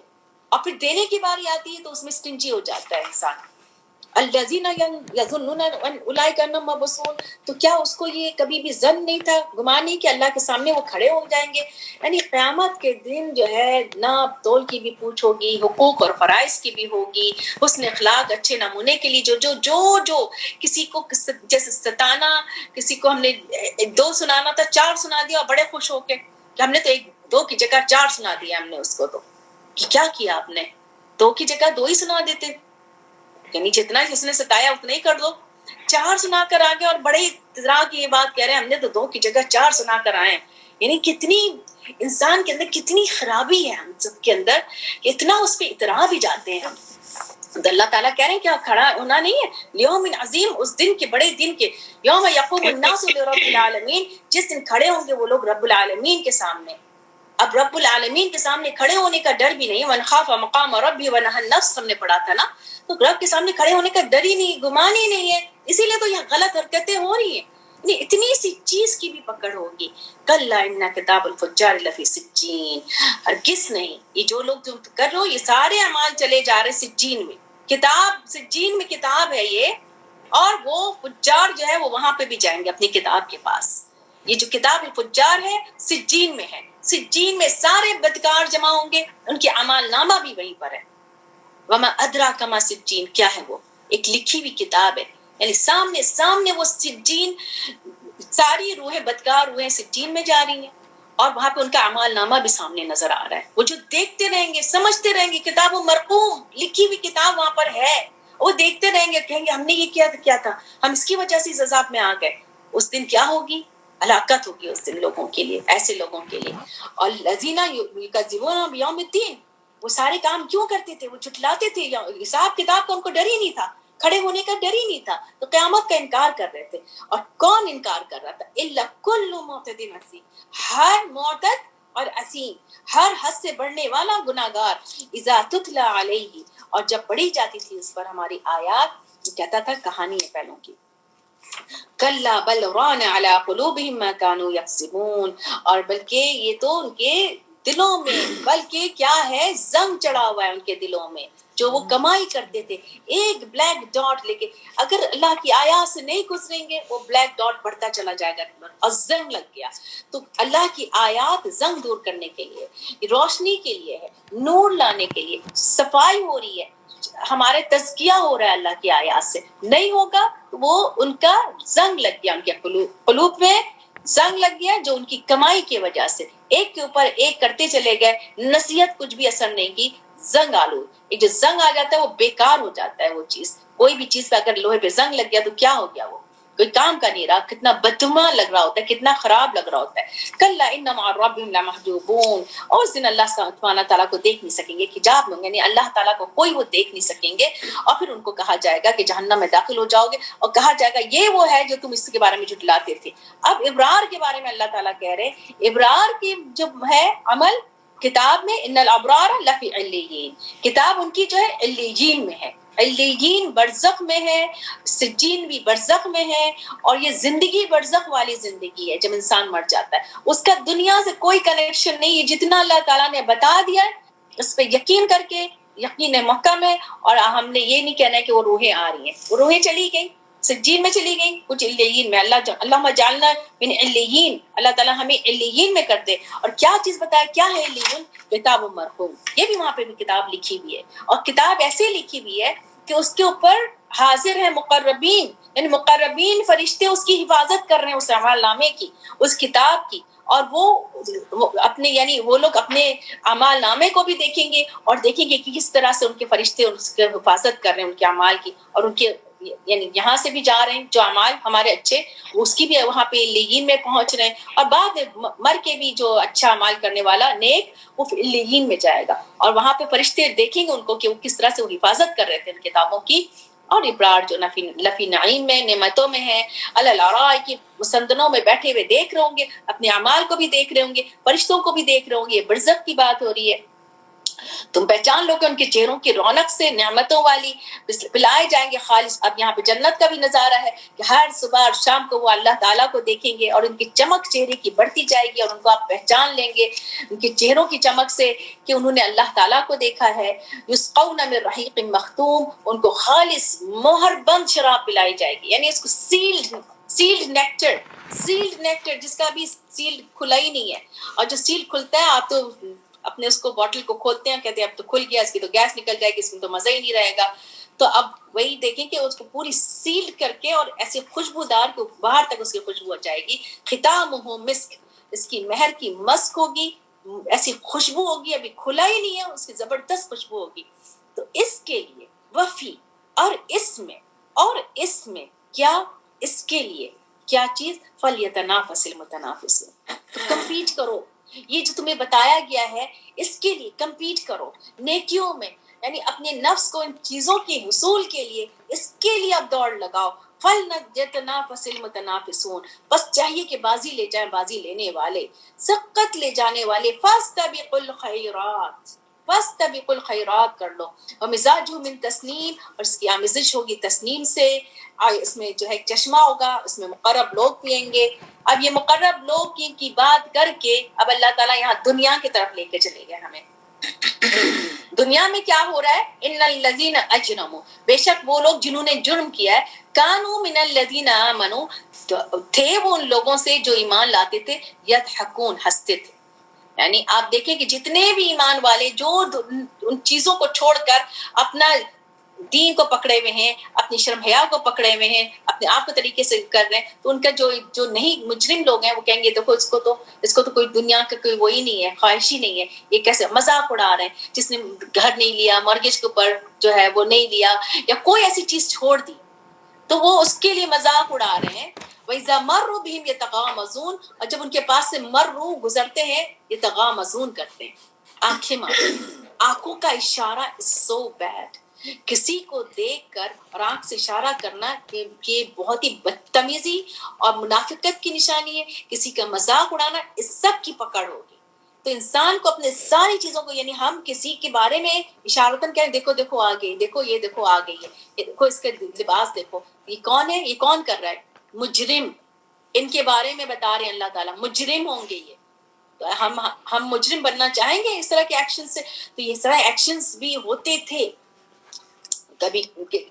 اور پھر دینے کی باری آتی ہے تو اس میں اسٹنجی ہو جاتا ہے انسان. الذین یظنون اولئک انہم مبعوثون, تو کیا اس کو یہ کبھی بھی ظن نہیں تھا, گمان نہیں کہ اللہ کے سامنے وہ کھڑے ہو جائیں گے. یعنی قیامت کے دن جو ہے ناپ تول کی بھی پوچھ ہوگی, حقوق اور فرائض کی بھی ہوگی, حسن اخلاق اچھے نمونے کے لیے جو جو جو جو کسی کو جیسے ستانا, کسی کو ہم نے 2 سنانا تھا 4 سنا دیا اور بڑے خوش ہو کے کہ ہم نے تو 2 کی جگہ 4 سنا دیا ہم نے اس کو. تو کہ کیا کیا آپ نے, 2 کی جگہ 2 ہی سنا دیتے, یعنی جتنا جس نے ستایا اتنا ہی کر دو. 4 سنا کر آگے اور بڑے اطراء کی یہ بات کہہ رہے ہیں ہم نے تو 2 کی جگہ 4 سنا کر آئے. یعنی کتنی انسان کے اندر کتنی خرابی ہے ہم سب کے اندر, اتنا اس پہ اطراء بھی جاتے ہیں ہم. تو اللہ تعالیٰ کہہ رہے ہیں کیا کھڑا ہونا نہیں ہے, لیوم عظیم, اس دن کے بڑے دن کے, یوم یقوم الناس لرب العالمین, جس دن کھڑے ہوں گے وہ لوگ رب العالمین کے سامنے. اب رب العالمین کے سامنے کھڑے ہونے کا ڈر بھی نہیں, من خاف مقام ربی ونہى النفس ہم نے پڑھا تھا نا, تو رب کے سامنے کھڑے ہونے کا ڈر ہی نہیں, گمان ہی نہیں ہے. اسی لیے تو یہ غلط حرکتیں ہو رہی ہیں. اتنی سی چیز کی بھی پکڑ ہوگی. کلا ان کتاب الفجار لفی سجین, ہرگز نہیں, یہ جو لوگ تم کر رہے ہو یہ سارے اعمال چلے جا رہے سجین میں. کتاب سجین میں کتاب ہے یہ, اور وہ فجار جو ہے وہ وہاں پہ بھی جائیں گے اپنی کتاب کے پاس. یہ جو کتاب الفجار ہے سجین میں ہے, سجین میں سارے بدکار جمع ہوں گے, ان کے اعمال نامہ بھی وہیں پر ہے. وما ادراک ما سجین, کیا ہے وہ, ایک لکھی ہوئی کتاب ہے. یعنی سامنے سامنے وہ سجین, ساری روحیں بدکار روحیں سجین میں جا رہی ہیں, اور وہاں پہ ان کا اعمال نامہ بھی سامنے نظر آ رہا ہے. وہ جو دیکھتے رہیں گے, سمجھتے رہیں گے, کتاب مرقوم, لکھی ہوئی کتاب وہاں پر ہے, وہ دیکھتے رہیں گے, کہیں گے ہم نے یہ کیا تھا, ہم اس کی وجہ سے اس عذاب میں آ گئے. اس دن کیا ہوگی, ہلاکت ہوگی اس دن لوگوں کے لیے, ایسے لوگوں کے لیے. اور الذین یکذبون بیوم الدین, وہ سارے کام کیوں کرتے تھے, وہ جھٹلاتے تھے, حساب کتاب کا ان کو ڈر ہی نہیں تھا, کھڑے ہونے کا ڈر ہی نہیں تھا, تو قیامت کا انکار کر رہے تھے. اور کون انکار کر رہا تھا, الا کل معتد اثیم, ہر معتد اور اسیم, ہر حد سے بڑھنے والا گناہگار. اذا تتلی علیہ, اور جب پڑھی جاتی تھی اس پر ہماری آیات, کہتا تھا کہانی ہے پہلوں کی. کلا بل ران علی قلوبہم ما کانوا یکسبون, اور بلکہ یہ تو ان کے دلوں میں, بلکہ کیا ہے, زنگ چڑھا ہوا ہے ان کے دلوں میں, جو وہ کمائی کرتے تھے. ایک بلیک ڈاٹ لے کے اگر اللہ کی آیات سے نہیں گزریں گے, وہ بلیک ڈاٹ بڑھتا چلا جائے گا, اور زنگ لگ گیا. تو اللہ کی آیات زنگ دور کرنے کے لیے, روشنی کے لیے ہے, نور لانے کے لیے, صفائی ہو رہی ہے, ہمارے تزکیہ ہو رہا ہے اللہ کی آیات سے. نہیں ہوگا وہ ان کا زنگ لگ گیا, ان کے قلوب میں زنگ لگ گیا, جو ان کی کمائی کی وجہ سے ایک کے اوپر ایک کرتے چلے گئے, نصیحت کچھ بھی اثر نہیں کی, زنگ آلود. ایک جو زنگ آ جاتا ہے وہ بیکار ہو جاتا ہے. وہ چیز, کوئی بھی چیز پہ اگر لوہے پہ زنگ لگ گیا تو کیا ہو گیا, وہ کوئی کام کا نہیں رہا, کتنا بدعمہ لگ رہا ہوتا ہے, کتنا خراب لگ رہا ہوتا ہے. کلا ان مع ربهم لمحجوبون, اور اس دن اللہ سبحانہ تعالیٰ کو دیکھ نہیں سکیں گے, حجاب لوں گے, یعنی اللہ تعالیٰ کو کوئی وہ دیکھ نہیں سکیں گے. اور پھر ان کو کہا جائے گا کہ جہنم میں داخل ہو جاؤ گے, اور کہا جائے گا یہ وہ ہے جو تم اس کے بارے میں جھٹلاتے تھے. اب ابرار کے بارے میں اللہ تعالیٰ کہہ رہے ہیں, ابرار کی جو ہے عمل کتاب میں, ان الابرار لفی علیین, کتاب ان کی جو ہے علیین میں ہے. علیین برزخ میں ہے, سجین بھی برزخ میں ہے, اور یہ زندگی برزخ والی زندگی ہے. جب انسان مر جاتا ہے اس کا دنیا سے کوئی کنیکشن نہیں ہے. جتنا اللہ تعالیٰ نے بتا دیا اس پہ یقین کر کے, یقین محکم ہے. اور ہم نے یہ نہیں کہنا ہے کہ وہ روحیں آ رہی ہیں, وہ روحیں چلی گئی, سجین میں چلی گئی, کچھ علیین میں. اللہم جعلنا من علیین, اللہ تعالیٰ ہمیں علیین میں کر دے. اور کیا چیز بتایا, کیا ہے علیین, کتاب مرقوم, یہ بھی وہاں پہ بھی کتاب لکھی ہوئی ہے. اور کتاب ایسے لکھی ہوئی ہے کہ اس کے اوپر حاضر ہے مقربین, یعنی مقربین فرشتے اس کی حفاظت کر رہے ہیں, اس اعمال نامے کی, اس کتاب کی. اور وہ اپنے, یعنی وہ لوگ اپنے اعمال نامے کو بھی دیکھیں گے, اور دیکھیں گے کہ کس طرح سے ان کے فرشتے اس کی حفاظت کر رہے ہیں ان کے اعمال کی, اور ان کے یعنی یہاں سے بھی جا رہے ہیں جو اعمال ہمارے اچھے, اس کی بھی وہاں پہ علیین میں پہنچ رہے ہیں. اور بعد میں مر کے بھی جو اچھا اعمال کرنے والا نیک, وہ علیین میں جائے گا, اور وہاں پہ فرشتے دیکھیں گے ان کو کہ وہ کس طرح سے وہ حفاظت کر رہے تھے ان کتابوں کی, اور ابرار جو لفی نعیم میں نعمتوں میں ہیں، علی الارائک کی مسندنوں میں بیٹھے ہوئے دیکھ رہے ہوں گے، اپنے اعمال کو بھی دیکھ رہے ہوں گے، فرشتوں کو بھی دیکھ رہے ہوں گے. یہ برزخ کی بات ہو رہی ہے. تم پہچان لو کہ ان کے چہروں کی رونق سے نعمتوں والی پلائے جائیں گے خالص. اب یہاں پہ جنت کا بھی نظارہ ہے کہ ہر صبح اور شام کو وہ اللہ تعالیٰ کو دیکھیں گے اور ان کی چمک چہرے کی بڑھتی جائے گی اور ان کو آپ پہچان لیں گے ان کے چہروں کی چمک سے کہ انہوں نے اللہ تعالیٰ کو دیکھا ہے. یسقون من رحیق مختوم، ان کو خالص مہر بند شراب پلائی جائے گی، یعنی اس کو سیلڈ نیکٹر جس کا بھی سیل کھلا ہی نہیں ہے. اور جو سیل کھلتا ہے آپ تو اپنے اس کو باٹل کو کھولتے ہیں، کہتے ہیں اب تو کھل گیا، اس کی تو گیس نکل جائے گی، اس میں تو مزہ ہی نہیں رہے گا. تو اب وہی دیکھیں کہ اس کو پوری سیل کر کے اور ایسی خوشبودار کو باہر تک اس کی خوشبو آ جائے گی. ختامہ مسک، اس کی مہر کی مسک ہوگی، ایسی خوشبو ہوگی، ابھی کھلا ہی نہیں ہے، اس کی زبردست خوشبو ہوگی. تو اس کے لیے وفی اور اس میں کیا، اس کے لیے کیا چیز، فلیتنافس المتنافسون، تو کمپیٹ کرو. یہ جو تمہیں بتایا گیا ہے اس کے لیے کمپیٹ کرو نیکیوں میں، یعنی اپنے نفس کو ان چیزوں کے حصول کے لیے، اس کے لیے آپ دوڑ لگاؤ. فَلْيَتَنَافَسِ الْمُتَنَافِسُونَ، بس چاہیے کہ بازی لے جائیں بازی لینے والے، سبقت لے جانے والے. فَاسْتَبِقُوا الْخَيْرَاتِ، فَاسْتَبِقُوا الْخَيْرَاتِ کر لو. وَمِزَاجُهُ مِن تسنیم، اور اس کی آمیزش ہوگی تسنیم سے. اس میں جو ہے ایک چشمہ ہوگا، اس میں مقرب لوگ پئیں گے. اب یہ مقرب لوگ کی بات کر کے اب اللہ تعالیٰ یہاں دنیا کی طرف لے کے چلے گئے ہمیں. دنیا میں کیا ہو رہا ہے؟ ان الذین اجرموا، بے شک وہ لوگ جنہوں نے جرم کیا ہے، کانوا من الذین آمنوا، تھے وہ ان لوگوں سے جو ایمان لاتے تھے، یضحکون، ہنستے تھے. یعنی آپ دیکھیں کہ جتنے بھی ایمان والے جو ان چیزوں کو چھوڑ کر اپنا دین کو پکڑے ہوئے ہیں، اپنی شرم حیا کو پکڑے ہوئے ہیں، اپنے آپ کو طریقے سے کر رہے ہیں، تو ان کا جو نہیں مجرم لوگ ہیں وہ کہیں گے دیکھو اس کو تو کوئی دنیا کا کوئی وہی نہیں ہے، خواہش ہی نہیں ہے، یہ کیسے مذاق اڑا رہے ہیں. جس نے گھر نہیں لیا، مارگیج کے اوپر جو ہے وہ نہیں لیا، یا کوئی ایسی چیز چھوڑ دی، تو وہ اس کے لیے مذاق اڑا رہے ہیں. وَإِذَا مَرُّوا بِهِمْ يَتَغَامَزُونَ، اور جب ان کے پاس سے مروا گزرتے ہیں، یتغامزون کرتے ہیں، آنکھیں مارتے ہیں. آنکھوں کا اشارہ is so bad. کسی کو دیکھ کر اور آنکھ سے اشارہ کرنا کہ بہت ہی بدتمیزی اور منافقت کی نشانی ہے. کسی کا مذاق اڑانا، اس سب کی پکڑ ہوگی. تو انسان کو اپنے ساری چیزوں کو، یعنی ہم کسی کے بارے میں اشارتاً کہیں دیکھو دیکھو آ گئی، دیکھو یہ دیکھو آ گئی ہے، یہ دیکھو اس کا لباس دیکھو، یہ کون ہے، یہ کون کر رہا ہے، مجرم. ان کے بارے میں بتا رہے ہیں اللہ تعالیٰ مجرم ہوں گے یہ. تو ہم مجرم بننا چاہیں گے اس طرح کے ایکشن سے؟ تو یہ طرح ایکشنز بھی ہوتے تھے کبھی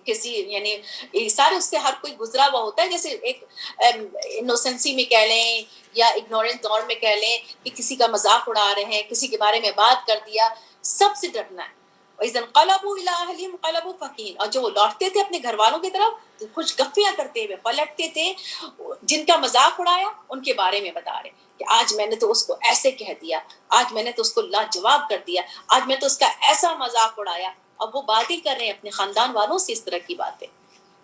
کسی، یعنی سارے اس سے ہر کوئی گزرا ہوا ہوتا ہے. جیسے ایک انوسنسی میں کہہ لیں یا اگنورنس دور میں کہہ لیں کہ کسی کا مذاق اڑا رہے ہیں، کسی کے بارے میں بات کر دیا، سب سے ڈرنا ہے. وَإِذَا انقلبوا إِلَىٰ أَهْلِهِمْ انقلبوا فَكِهِينَ، اور جو وہ لوٹتے تھے اپنے گھر والوں کی طرف تو خوش گپیاں کرتے ہوئے پلٹتے تھے. جن کا مذاق اڑایا ان کے بارے میں بتا رہے کہ آج میں نے تو اس کو ایسے کہہ دیا، آج میں نے تو اس کو لاجواب کر دیا، آج میں تو اس کا ایسا مذاق اڑایا. اب وہ باتیں کر رہے ہیں اپنے خاندان والوں سے اس طرح کی باتیں.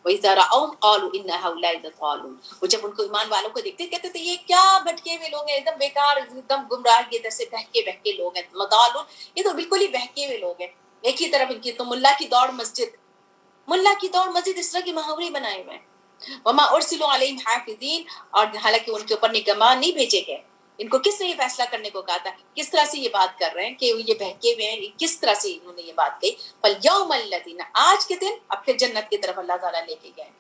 وَإِذَا رَأَوْهُمْ قَالُوا إِنَّ هَؤُلَاءِ لَضَالُّونَ، وہ جب ان کو ایمان والوں کو دیکھتے کہتے تھے یہ کیا بھٹکے ہوئے لوگ ہیں، ایک دم بیکار، ایک دم گمراہ، یہ جیسے بہکے لوگ ہیں. لَضَالُونَ، یہ تو بالکل ہی بہکے ہوئے لوگ ہیں. ایک ہی طرف ان کی تو ملا کی دوڑ مسجد اس طرح کے محاورے بنائے ہوئے ہیں. وما ارسلوا علیہم حافظین، اور حالانکہ ان کے اوپر نگہبان نہیں بھیجے گئے. ان کو کس نے یہ فیصلہ کرنے کو کہا تھا؟ کس طرح سے یہ بات کر رہے ہیں کہ یہ بہکے ہوئے ہیں، کس طرح سے انہوں نے یہ بات کہی؟ فالیوم الذین، آج کے دن، اب پھر جنت کی طرف اللہ تعالیٰ لے کے گئے.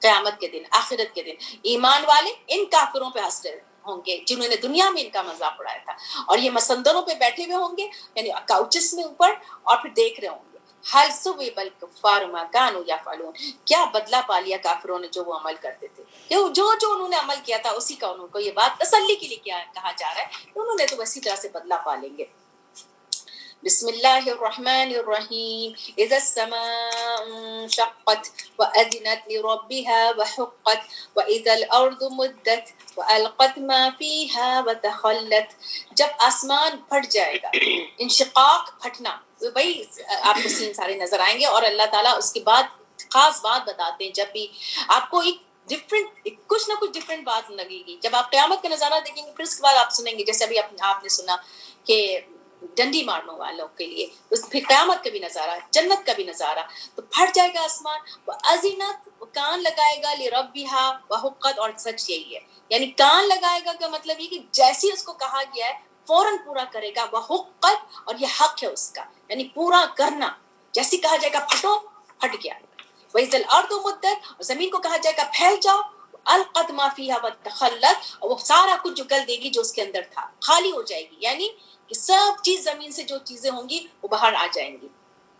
قیامت کے دن، آخرت کے دن، ایمان والے ان کافروں پہ ہنس رہے ہوں گے جنہوں نے دنیا میں ان کا مذاق اڑایا تھا، اور یہ مسندروں پہ بیٹھے ہوئے ہوں گے، یعنی کاؤچز میں اوپر، اور پھر دیکھ رہے ہوں گے. حل ثوب الکفار ما کانوا یفعلون، کیا بدلہ پا لیا کافروں نے جو وہ عمل کرتے تھے. جو انہوں نے عمل کیا تھا اسی کا انہوں کو یہ بات تسلی کے لیے کیا کہا جا رہا ہے کہ انہوں نے تو اسی طرح سے بدلہ پا لیں گے. بسم اللہ الرحمن الرحیم. اذا السماء انشقت وأذنت لربها وحقت وإذا الأرض مدت وألقت ما فيها وتخلت، جب آسمان پھٹ جائے گا، انشقاق پھٹنا، وہی آپ کو سین سارے نظر آئیں گے. اور اللہ تعالیٰ اس کے بعد خاص بات بتاتے ہیں، جب بھی آپ کو ایک ڈفرینٹ، کچھ نہ کچھ ڈفرینٹ بات لگے گی. جب آپ قیامت کا نظارہ دیکھیں گے پھر اس کے بعد آپ سنیں گے، جیسے ابھی آپ نے سنا کہ ڈنڈی مارنے والوں کے لیے، اس پھر قیامت کا بھی نظارہ، جنت کا بھی نظارہ، تو پھٹ جائے گا آسمان، وَأَذِنَتْ، وہ کان لگائے گا لِرَبِّهَا وَحُقَّتْ، اور سچ یہی ہے، یعنی کان لگائے گا کا مطلب یہ کہ جیسی اس کو کہا گیا ہے فوراً پورا کرے گا، وَحُقَّتْ، اور یہ حق ہے اس کا، یعنی پورا کرنا، جیسی کہا جائے گا پھٹو، پھٹ گیا۔ وَإِذَا الْأَرْضُ مُدَّتْ، اور زمین کو کہا جائے گا پھیل جاؤ، القت ما فیہا وتخلت، اور وہ سارا کچھ جو کل دے گی جو اس کے اندر تھا، خالی ہو جائے گی، یعنی کہ سب چیز زمین سے جو چیزیں ہوں گی وہ باہر آ جائیں گی،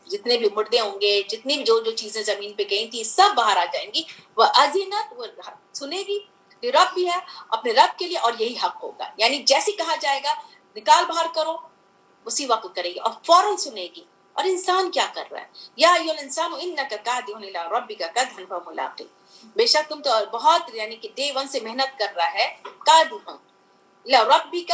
جتنے بھی مردے ہوں گے، جتنی بھی جو چیزیں زمین پہ گئی تھی سب باہر آ جائیں گی، وہ اذینت، وہ سنے گی، رب بھی ہے اپنے رب کے لیے، اور یہی حق ہوگا، یعنی جیسی کہا جائے گا نکال باہر کرو اسی وقت کرے گی، اور فوراً سنے گی۔ اور انسان کیا کر رہا ہے، یا ایھا الانسان انک کادح الی ربک کدحا فملاقی، بے شک تم تو بہت یعنی کہ ڈے ون سے محنت کر رہا ہے، کادح الی ربک،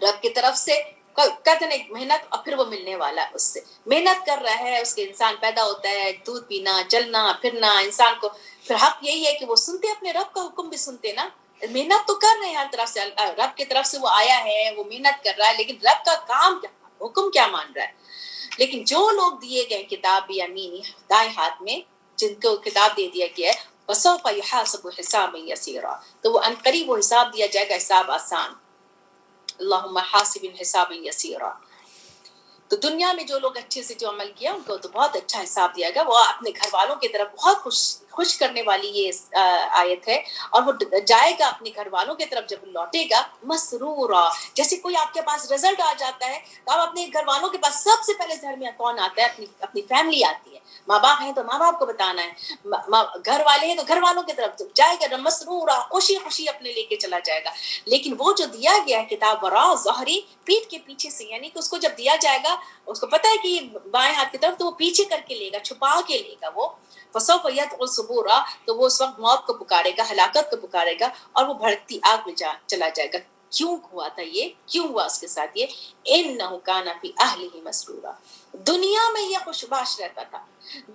رب کی طرف سے، کدن ایک محنت، اور پھر وہ ملنے والا ہے اس سے، محنت کر رہا ہے، اس کے انسان پیدا ہوتا ہے، دودھ پینا، چلنا پھرنا، انسان کو پھر حق یہی ہے کہ وہ سنتے اپنے رب کا حکم بھی سنتے نا، محنت تو کر رہے ہیں ہر طرف سے، رب کی طرف سے وہ آیا ہے، وہ محنت کر رہا ہے، لیکن رب کا کام کیا، حکم کیا مان رہا ہے۔ لیکن جو لوگ دیے گئے کتاب یمینی دائیں ہاتھ میں، جن کو کتاب دے دیا گیا ہے، وسوف یحاسب حسابا یسیرا، تو وہ عنقریب وہ حساب دیا جائے گا، حساب آسان، اللہم حاسب حسابا یسیرا۔ تو دنیا میں جو لوگ اچھے سے جو عمل کیا ان کو تو بہت اچھا حساب دیا گا، وہ اپنے گھر والوں کی طرف بہت خوش کرنے والی یہ آیت ہے، اور وہ جائے گا اپنے گھر والوں کی طرف، جب لوٹے گا مسرورا، جیسے کوئی آپ کے پاس رزلٹ آ جاتا ہے تو آپ اپنے گھر والوں کے پاس سب سے پہلے گھر میں کون آتا ہے، اپنی فیملی آتی ہے، ماں باپ ہیں تو ماں باپ کو بتانا ہے، گھر والے ہیں تو گھر والوں کی طرف جائے گا، مسرورا، خوشی خوشی اپنے لے کے چلا جائے گا۔ لیکن وہ جو دیا گیا ہے کتاب وراء ظہری، پیٹھ کے پیچھے سے، یعنی کہ اس کو جب دیا جائے گا اس کو پتہ ہے کہ یہ بائیں ہاتھ کی طرف، تو وہ پیچھے کر کے لے گا، چھپا کے لے گا، وہ فسوف يدعو ثبورا، تو وہ اس وقت موت کو پکارے گا، ہلاکت کو پکارے گا، اور وہ بھڑکتی آگ میں چلا جائے گا۔ کیوں ہوا تھا یہ، کیوں ہوا اس کے ساتھ یہ، انه كان في اهله مسرورا، دنیا میں یہ خوشباش رہتا تھا،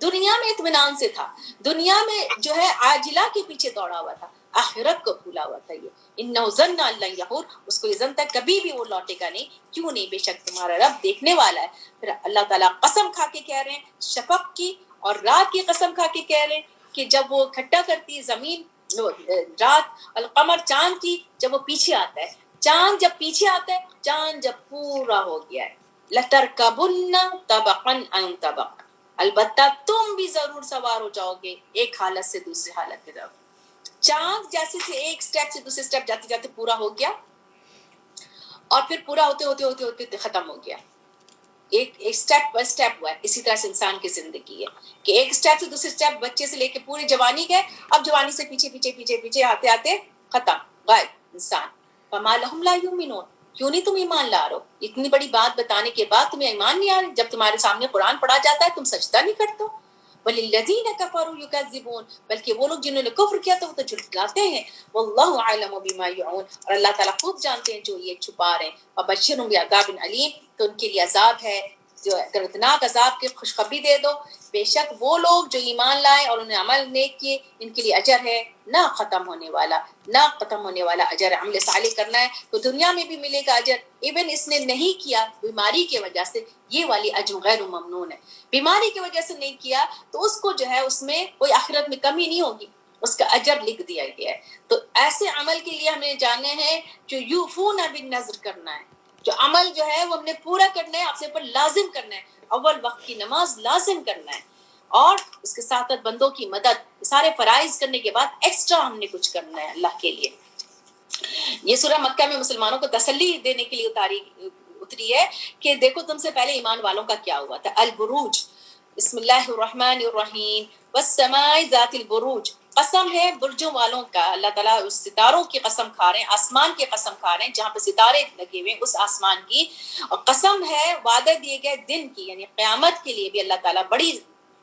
دنیا میں اطمینان سے تھا، دنیا میں جو ہے عاجلہ کے پیچھے دوڑا ہوا تھا، آخرت کو بھولا ہوا تھا یہ، انه ظن ان لن يحور، اس کو یہ ظن تھا کبھی بھی وہ لوٹے گا نہیں، کیوں نہیں، بے شک تمہارا رب دیکھنے والا ہے۔ پھر اللہ تعالیٰ قسم کھا کے کہہ رہے ہیں شفق کی اور رات کی قسم کھا کے کہہ رہے ہیں کہ جب وہ اکٹھا کرتی ہے زمین، رات، القمر، چاند کی، جب وہ پیچھے آتا ہے، چاند جب پیچھے آتا ہے، چاند جب پورا ہو گیا ہے، لَتَرْكَبُنَّ طَبَقًا عَنْ طَبَقٍ، البتہ تم بھی ضرور سوار ہو جاؤ گے ایک حالت سے دوسری حالت کی طرف۔ چاند جیسے سے ایک سٹیپ سے دوسرے سٹیپ جاتے جاتے پورا ہو گیا، اور پھر پورا ہوتے ہوتے ہوتے ہوتے ختم ہو گیا، ایک سٹیپ بائی سٹیپ ہوا ہے۔ اسی طرح سے انسان کی زندگی ہے کہ ایک سٹیپ سے دوسرے سٹیپ، بچے سے لے کے پوری جوانی گئے، اب جوانی سے پیچھے پیچھے پیچھے پیچھے آتے آتے ختم، غائب انسان۔ فَمَا لَهُمْ لَا يُؤْمِنُونَ، کیوں نہیں تم ایمان لا رہے ہو، اتنی بڑی بات بتانے کے بعد تمہیں ایمان نہیں آ رہی، جب تمہارے سامنے قرآن پڑھا جاتا ہے تم سجدہ نہیں کرتے ہو۔ وَلِلَّذِينَ كَفَرُوا يُكَذِّبُونَ، بلکہ وہ لوگ جنہوں نے کفر کیا تو وہ تو جھٹلاتے ہیں، وَاللَّهُ أَعْلَمُ بِمَا يُوعُونَ، اور اللہ تعالیٰ خوب جانتے ہیں جو یہ چھپا رہے ہیں۔ وَبَشِّرْهُم بِعَذَابٍ أَلِيمٍ، تو ان کے لیے عذاب ہے، جو دردناک عذاب کی خوشخبری دے دو، بے شک وہ لوگ جو ایمان لائے اور انہیں عمل نیک کیے ان کے لیے اجر ہے نہ ختم ہونے والا، نہ ختم ہونے والا اجر، عمل صالح کرنا ہے تو دنیا میں بھی ملے گا اجر، ایون اس نے نہیں کیا بیماری کی وجہ سے، یہ والی اجر غیر ممنون ہے، بیماری کی وجہ سے نہیں کیا تو اس کو جو ہے اس میں کوئی آخرت میں کمی نہیں ہوگی، اس کا اجر لکھ دیا گیا ہے۔ تو ایسے عمل کے لیے ہمیں جاننا ہے جو یوفون بالنذر کرنا ہے، جو عمل جو ہے وہ ہم نے پورا کرنا ہے، آپ سے پر لازم کرنا ہے، اول وقت کی نماز لازم کرنا ہے، اور اس کے ساتھ ساتھ بندوں کی مدد، سارے فرائض کرنے کے بعد ایکسٹرا ہم نے کچھ کرنا ہے اللہ کے لیے۔ یہ سورہ مکہ میں مسلمانوں کو تسلی دینے کے لیے اتری ہے کہ دیکھو تم سے پہلے ایمان والوں کا کیا ہوا تھا۔ البروج، بسم اللہ الرحمن الرحیم، والسماء ذات البروج، قسم ہے برجوں والوں کا، اللہ تعالیٰ اس ستاروں کی قسم کھا رہے ہیں، آسمان کی قسم کھا رہے ہیں جہاں پہ ستارے لگے ہوئے ہیں، اس آسمان کی، اور قسم ہے وعدہ دیے گئے دن کی، یعنی قیامت کے لیے بھی اللہ تعالیٰ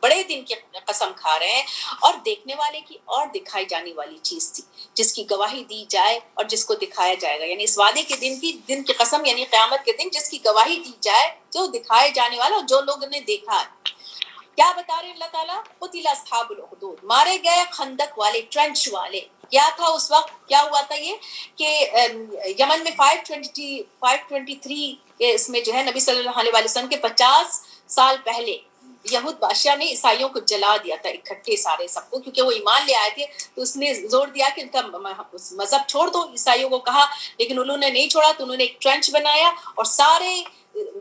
بڑے دن کی قسم کھا رہے ہیں، اور دیکھنے والے کی اور دکھائی جانے والی چیز تھی جس کی گواہی دی جائے اور جس کو دکھایا جائے گا، یعنی اس وعدے کے دن کی قسم، یعنی قیامت کے دن جس کی گواہی دی جائے، جو دکھائے جانے والا، جو لوگوں نے دیکھا ہے۔ کیا بتا رہے ہیں اللہ تعالیٰ؟ قتل اصحاب الاخدود، مارے گئے خندق والے، ٹرنچ والے، کیا تھا اس وقت، کیا ہوا تھا یہ کہ یمن میں 523 کے اس میں جو ہے نبی صلی اللہ علیہ وسلم کے 50 سال پہلے یہود بادشاہ نے عیسائیوں کو جلا دیا تھا اکٹھے سارے سب کو، کیونکہ وہ ایمان لے آئے تھے، تو اس نے زور دیا کہ ان کا مذہب چھوڑ دو، عیسائیوں کو کہا، لیکن انہوں نے نہیں چھوڑا، تو انہوں نے ایک ٹرنچ بنایا اور سارے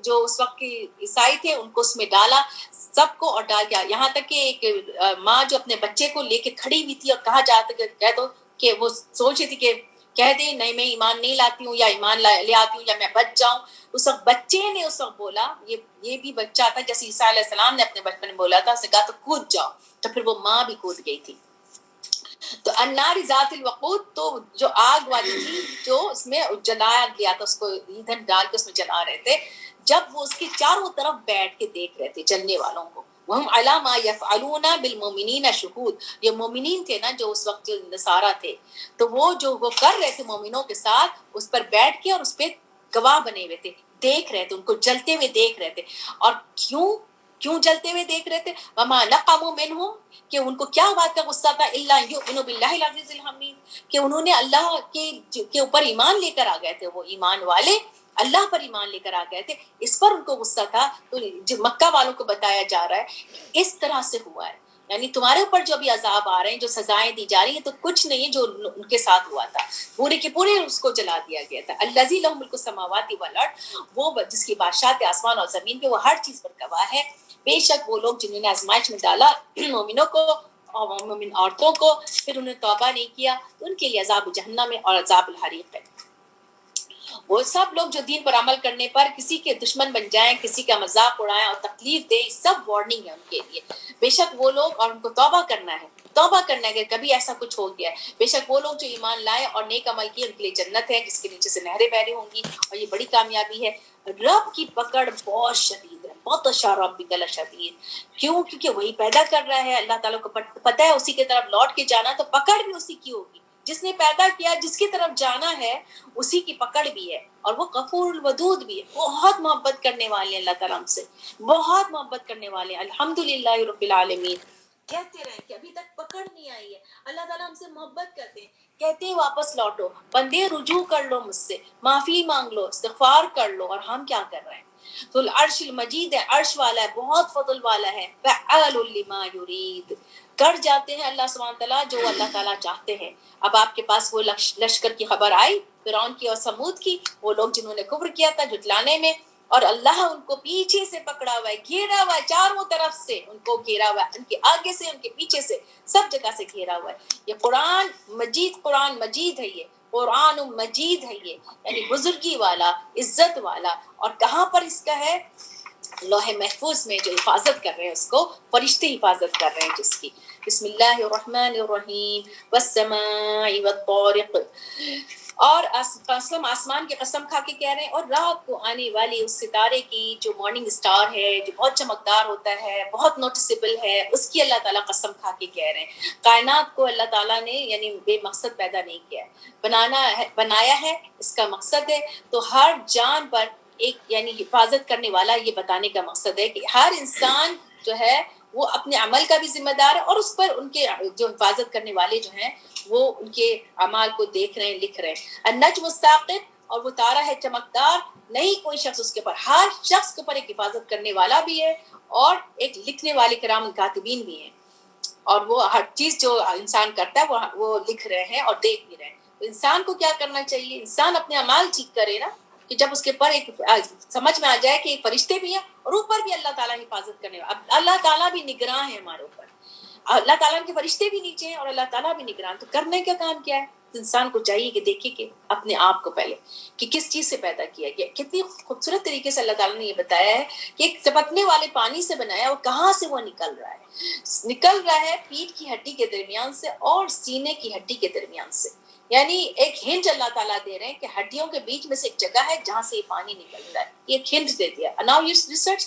جو اس وقت کے عیسائی تھے ان کو اس میں ڈالا سب کو، اور ڈال دیا، یہاں تک کہ ایک ماں جو اپنے بچے کو لے کے کھڑی ہوئی تھی اور کہا جاتا کہ کہہ دو کہ وہ سوچ رہی تھی کہ کہہ دیں نہیں میں ایمان نہیں لاتی ہوں یا ایمان لے آتی ہوں یا میں بچ جاؤں، اس وقت بچے نے اس وقت بولا، یہ بھی بچہ تھا جیسے عیسیٰ علیہ السلام نے اپنے بچپن میں بولا تھا، اس نے کہا تو کود جاؤ، تو پھر وہ ماں بھی کود گئی تھی۔ تو النار ذات الوقود، تو جو آگ والی تھی جو اس میں جلایا گیا تھا، اس کو ایندھن ڈال کے اس میں جلا رہے تھے، جب وہ اس کے چاروں طرف بیٹھ کے دیکھ رہے تھے جلنے والوں کو، وہم علی ما یفعلون بالمؤمنین شہود، یہ مومنین تھے نا جو اس وقت جو نصارہ تھے، تو وہ جو وہ کر رہے تھے مومنوں کے ساتھ، اس پر بیٹھ کے اور اس پہ گواہ بنے ہوئے تھے، دیکھ رہے تھے، ان کو جلتے ہوئے دیکھ رہے تھے، اور کیوں جلتے ہوئے دیکھ رہے تھے؟ وما نقموا منہم، کہ ان کو کیا بات کا غصہ تھا، الا یؤمنوا باللہ العزیز الحمید، کہ انہوں نے اللہ کے اوپر ایمان لے کر آ گئے تھے، وہ ایمان والے اللہ پر ایمان لے کر آ گئے تھے، اس پر ان کو غصہ تھا۔ تو جو مکہ والوں کو بتایا جا رہا ہے اس طرح سے ہوا ہے، یعنی تمہارے اوپر جو بھی عذاب آ رہے ہیں، جو سزائیں دی جا رہی ہیں، تو کچھ نہیں ہے جو ان کے ساتھ ہوا تھا، پورے کے پورے اس کو جلا دیا گیا تھا۔ الذی لہ ملک السماوات والارض، وہ جس کی بادشاہت آسمان اور زمین پہ، وہ ہر چیز پر گواہ ہے۔ بے شک وہ لوگ جنہوں نے آزمائش میں ڈالا مومنوں کو اور مومن عورتوں کو، پھر انہوں نے توبہ نہیں کیا، تو ان کے لیے عذاب جہنم ہے اور عذاب الحریق ہے۔ وہ سب لوگ جو دین پر عمل کرنے پر کسی کے دشمن بن جائیں، کسی کا مذاق اڑائیں اور تکلیف دیں، سب وارننگ ہے ان کے لیے۔ بے شک وہ لوگ، اور ان کو توبہ کرنا ہے، توبہ کرنا ہے کہ کبھی ایسا کچھ ہو گیا ہے۔ بے شک وہ لوگ جو ایمان لائے اور نیک عمل کیے، ان کے لیے جنت ہے جس کے نیچے سے نہریں بہ رہی ہوں گی، اور یہ بڑی کامیابی ہے۔ رب کی پکڑ بہت شدید ہے، بہت اشار ربک لشدید، کیوں؟ کیونکہ وہی پیدا کر رہا ہے، اللہ تعالیٰ کو پتہ ہے اسی کی طرف لوٹ کے جانا، تو پکڑ بھی اسی کی ہوگی، جس نے پیدا کیا، جس کی طرف جانا ہے اسی کی پکڑ بھی ہے، اور وہ غفور الودود بھی ہے، بہت محبت کرنے والے ہیں اللہ تعالیٰ ہم سے، بہت محبت کرنے والے ہیں۔ الحمدللہ رب العالمین، کہتے رہیں کہ ابھی تک پکڑ نہیں آئی ہے، اللہ تعالیٰ ہم سے محبت کرتے ہیں، کہتے ہیں واپس لوٹو، بندے رجوع کر لو مجھ سے، معافی مانگ لو، استغفار کر لو، اور ہم کیا کر رہے ہیں؟ تو العرش المجید ہے، عرش والا ہے، بہت فضل والا ہے، فعال لما یرید، کر جاتے ہیں اللہ سبحانہ تعالیٰ جو اللہ تعالیٰ چاہتے ہیں۔ اب آپ کے پاس وہ لشکر کی خبر آئی، فرعون کی اور سمود کی، وہ لوگ جنہوں نے کفر کیا تھا جھٹلانے میں، اور اللہ ان کو پیچھے سے پکڑا ہوا ہے، گھیرا ہوا ہے چاروں طرف سے، ان کو گھیرا ہوا ہے، ان کے آگے سے، ان کے پیچھے سے، سب جگہ سے گھیرا ہوا ہے۔ یہ قرآن مجید، قرآن مجید ہے، یہ قرآن مجید ہے، یہ یعنی بزرگی والا، عزت والا، اور کہاں پر اس کا ہے؟ لوح محفوظ میں، جو حفاظت کر رہے ہیں اس کو، فرشتے حفاظت کر رہے ہیں جس کی۔ بسم اللہ الرحمن الرحیم، والسماء والطارق، اور قسم، آسمان کی قسم کھا کے کہہ رہے ہیں، اور رات کو آنے والی اس ستارے کی جو مارننگ سٹار ہے، جو بہت چمکدار ہوتا ہے، بہت نوٹسیبل ہے، اس کی اللہ تعالیٰ قسم کھا کے کہہ رہے ہیں۔ کائنات کو اللہ تعالیٰ نے یعنی بے مقصد پیدا نہیں کیا ہے، بنایا ہے، اس کا مقصد ہے، تو ہر جان پر ایک یعنی حفاظت کرنے والا، یہ بتانے کا مقصد ہے کہ ہر انسان جو ہے وہ اپنے عمل کا بھی ذمہ دار ہے، اور اس پر ان کے جو حفاظت کرنے والے جو ہیں وہ ان کے اعمال کو دیکھ رہے ہیں، لکھ رہے ہیں۔ النجم الثاقب، اور وہ تارا ہے چمکدار، نہیں کوئی شخص اس کے اوپر، ہر شخص کے اوپر ایک حفاظت کرنے والا بھی ہے اور ایک لکھنے والے کرام کاتبین بھی ہیں، اور وہ ہر چیز جو انسان کرتا ہے وہ لکھ رہے ہیں اور دیکھ بھی رہے ہیں۔ تو انسان کو کیا کرنا چاہیے؟ انسان اپنے اعمال ٹھیک کرے نا، کہ جب اس کے پر ایک سمجھ میں آ جائے کہ فرشتے بھی ہیں اور اوپر بھی اللہ تعالیٰ حفاظت کرنے والا، اب اللہ تعالیٰ بھی نگراں ہے ہمارے اوپر، اللہ تعالیٰ کے فرشتے بھی نیچے ہیں اور اللہ تعالیٰ بھی نگران، تو کرنے کا کام کیا ہے؟ انسان کو چاہیے کہ دیکھے کہ اپنے آپ کو پہلے کہ کس چیز سے پیدا کیا گیا، کتنی خوبصورت طریقے سے اللہ تعالیٰ نے یہ بتایا ہے کہ ایک چپکنے والے پانی سے بنایا، اور کہاں سے وہ نکل رہا ہے پیٹھ کی ہڈی کے درمیان سے اور سینے کی ہڈی کے درمیان سے، یعنی ایک ہنٹ اللہ تعالیٰ دے رہے ہیں کہ ہڈیوں کے بیچ میں سے ایک جگہ ہے جہاں سے یہ پانی نکل رہا ہے، یہ ایک ہنٹ دے دیا۔ ناؤ یہ ریسرچ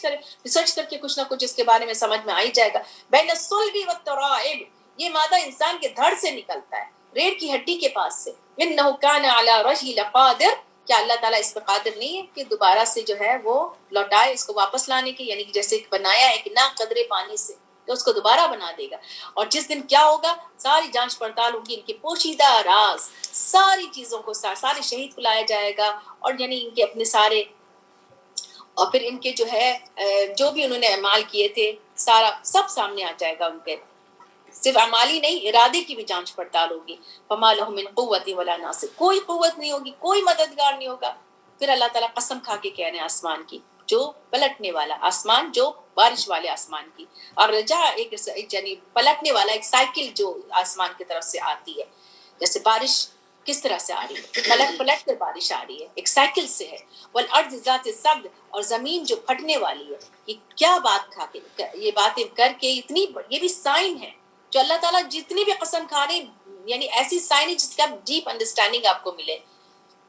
کر کے کچھ نہ کچھ اس کے بارے میں سمجھ میں آ ہی جائے گا۔ بین الصلب والترائب، یہ مادہ انسان کے دھڑ سے نکلتا ہے، ریڑھ کی ہڈی کے پاس سے۔ انہ کان علی رجعہ لقادر، کیا اللہ تعالیٰ اس پہ قادر نہیں ہے کہ دوبارہ سے جو ہے وہ لوٹائے اس کو واپس لانے کی، یعنی کہ جیسے بنایا ہے کہ نہ قدرے پانی سے، تو اس کو دوبارہ بنا دے گا. اور جس دن کیا ہوگا, ساری جانچ پڑتال ہوگی, ان کے پوشیدہ راز ساری چیزوں کو, سارے شہید کو لایا جائے گا, اور یعنی ان کے اپنے سارے, اور پھر ان کے جو ہے جو بھی انہوں نے اعمال کیے تھے سارا سب سامنے آ جائے گا ان کے. صرف اعمالی نہیں, ارادے کی بھی جانچ پڑتال ہوگی. فما لهم من قوت ولا ناصر, کوئی قوت نہیں ہوگی, کوئی مددگار نہیں ہوگا. پھر اللہ تعالیٰ قسم کھا کے کہہ رہے ہیں آسمان کی, جو پلٹنے والا آسمان, جو بارش والے آسمان کی. اور رجا ایک یعنی پلٹنے والا ایک سائیکل جو آسمان کی طرف سے آتی ہے, جیسے بارش کس طرح سے آ رہی ہے, پلٹ پلٹ کر بارش آ رہی ہے, ایک سائیکل سے ہے. والارض ذات الصدع, اور زمین جو پھٹنے والی ہے. یہ کیا بات کھا کے, یہ باتیں کر کے اتنی, یہ بھی سائن ہے جو اللہ تعالیٰ جتنی بھی قسم کھانے, یعنی ایسی سائن ہے جس کا ڈیپ انڈرسٹینڈنگ آپ کو ملے.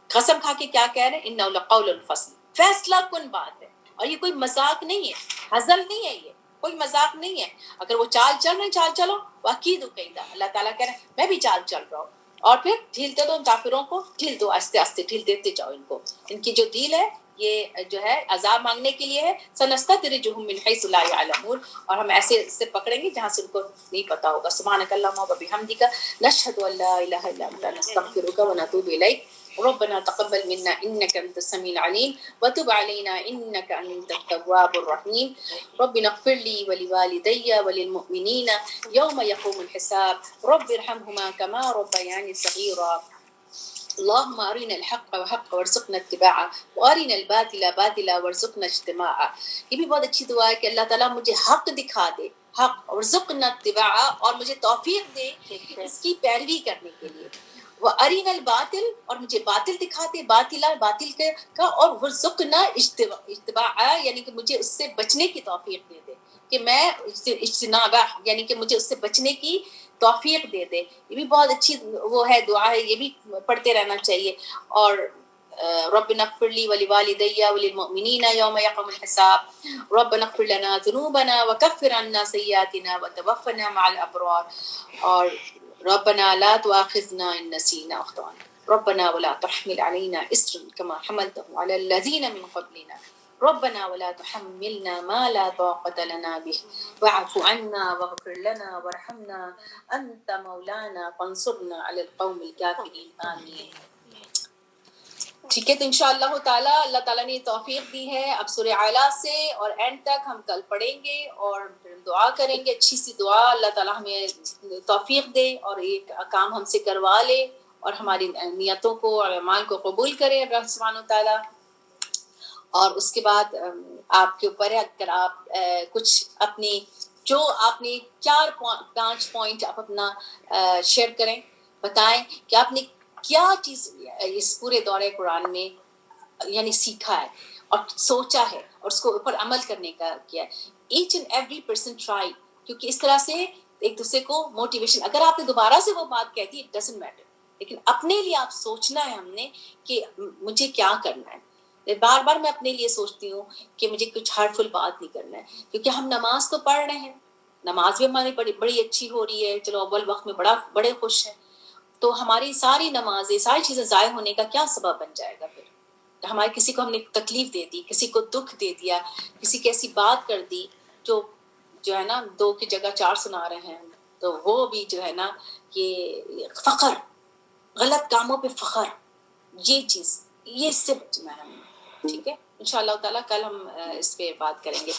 قسم کھا کے کیا کہہ رہے ہیں, انہ لقول الفصل, فیصلہ کن بات ہے. اور یہ کوئی مذاق نہیں ہے, ہزل نہیں ہے, یہ کوئی مذاق نہیں ہے. اگر وہ چال چل رہے ہیں, چال چلو, واقعی قیدا, اللہ تعالیٰ کہہ رہے ہیں میں بھی چال چل رہا ہوں. اور پھر ڈھیلتے دو ان کافروں کو, ڈھیل دو آہستہ آہستہ, ڈھیل دیتے جاؤ ان کو. ان کی جو ڈھیل ہے یہ جو ہے عذاب مانگنے کے لیے ہے. سنستدرجهم من حيث لا يعلمون, اور ہم ایسے سے پکڑیں گے جہاں سے ان کو نہیں پتا ہوگا. سبحانك اللهم وبحمدك نشهد ان لا اله الا انت نستغفرك ونتوب اليك. ربنا تقبل منا انك انت السميع العليم وتب علينا انك انت التواب الرحيم. ربنا اغفر لي ولوالدي وللمؤمنين يوم يقوم الحساب. رب ارحمهما كما ربياني صغيرا. اللهم ارنا الحق حقا وارزقنا اتباعه وارنا الباطل باطلا وارزقنا اجتنابه. یہ بھی بہت اچھی دعا ہے کہ اللہ تعالیٰ مجھے حق دکھا دے, حق, وارزقنا اتباعه, اور مجھے توفیق دے اس کی پیروی کرنے کے لیے. وارنا الباطل, اور مجھے باطل دکھا دے, باطلا باطل کا, اور وارزقنا اجتنابه, یعنی کہ مجھے اس سے بچنے کی توفیق دے دے, کہ میں اجتنابہ یعنی کہ مجھے اس سے بچنے کی توفیق دے دے. یہ بھی بہت اچھی وہ ہے دعا ہے, یہ بھی پڑھتے رہنا چاہیے. اور ربنا اغفر لي ولوالدي وللمؤمنين يوم يقوم الحساب. ربنا اغفر لنا ذنوبنا وكفر عنا سيئاتنا وتوفنا مع الابرار. اور ربنا لا تؤاخذنا ان نسينا واخطأنا. ربنا ولا تحمل علينا إصرا كما حملته على الذين من قبلنا. ربنا ولا تحملنا ما لا طاقة لنا به واعف عنا واغفر لنا وارحمنا أنت مولانا فانصرنا على القوم الكافرين. آمین. ٹھیک ہے, تو انشاءاللہ تعالیٰ اللہ تعالیٰ نے توفیق دی ہے. اب سورہ اعلیٰ سے اور اینڈ تک ہم کل پڑھیں گے اور پھر دعا کریں گے, اچھی سی دعا, اللہ تعالیٰ ہمیں توفیق دے اور ایک کام ہم سے کروا لے اور ہماری نیتوں کو اور اعمال کو قبول کرے اللہ سبحانہ وتعالیٰ. اور اس کے بعد آپ کے اوپر ہے, اگر آپ کچھ اپنی جو آپ نے 4-5 پوائنٹ آپ اپنا شیئر کریں, بتائیں کہ آپ نے کیا چیز اس پورے دورے قرآن میں یعنی سیکھا ہے اور سوچا ہے اور اس کو اوپر عمل کرنے کا کیا ہے. Each and every person try, کیونکہ اس طرح سے ایک دوسرے کو موٹیویشن, اگر آپ نے دوبارہ سے وہ بات کہہ دی اٹ ڈزنٹ میٹر, لیکن اپنے لیے آپ سوچنا ہے ہم نے کہ مجھے کیا کرنا ہے. بار بار میں اپنے لیے سوچتی ہوں کہ مجھے کچھ ہارٹفل بات نہیں کرنا ہے, کیونکہ ہم نماز تو پڑھ رہے ہیں, نماز بھی ہماری بڑی اچھی ہو رہی ہے, چلو اول وقت میں بڑے خوش ہیں, تو ہماری ساری نمازیں ساری چیزیں ضائع ہونے کا کیا سبب بن جائے گا پھر. ہمارے کسی کو ہم نے تکلیف دے دی, کسی کو دکھ دے دیا, کسی کی ایسی بات کر دی جو ہے نا 2 کی جگہ 4 سنا رہے ہیں, تو وہ بھی جو ہے نا یہ فخر, غلط کاموں پہ فخر, یہ چیز, یہ اس سے بچنا ہے ہمیں. ٹھیک ہے, انشاءاللہ تعالیٰ کل ہم اس پہ بات کریں گے.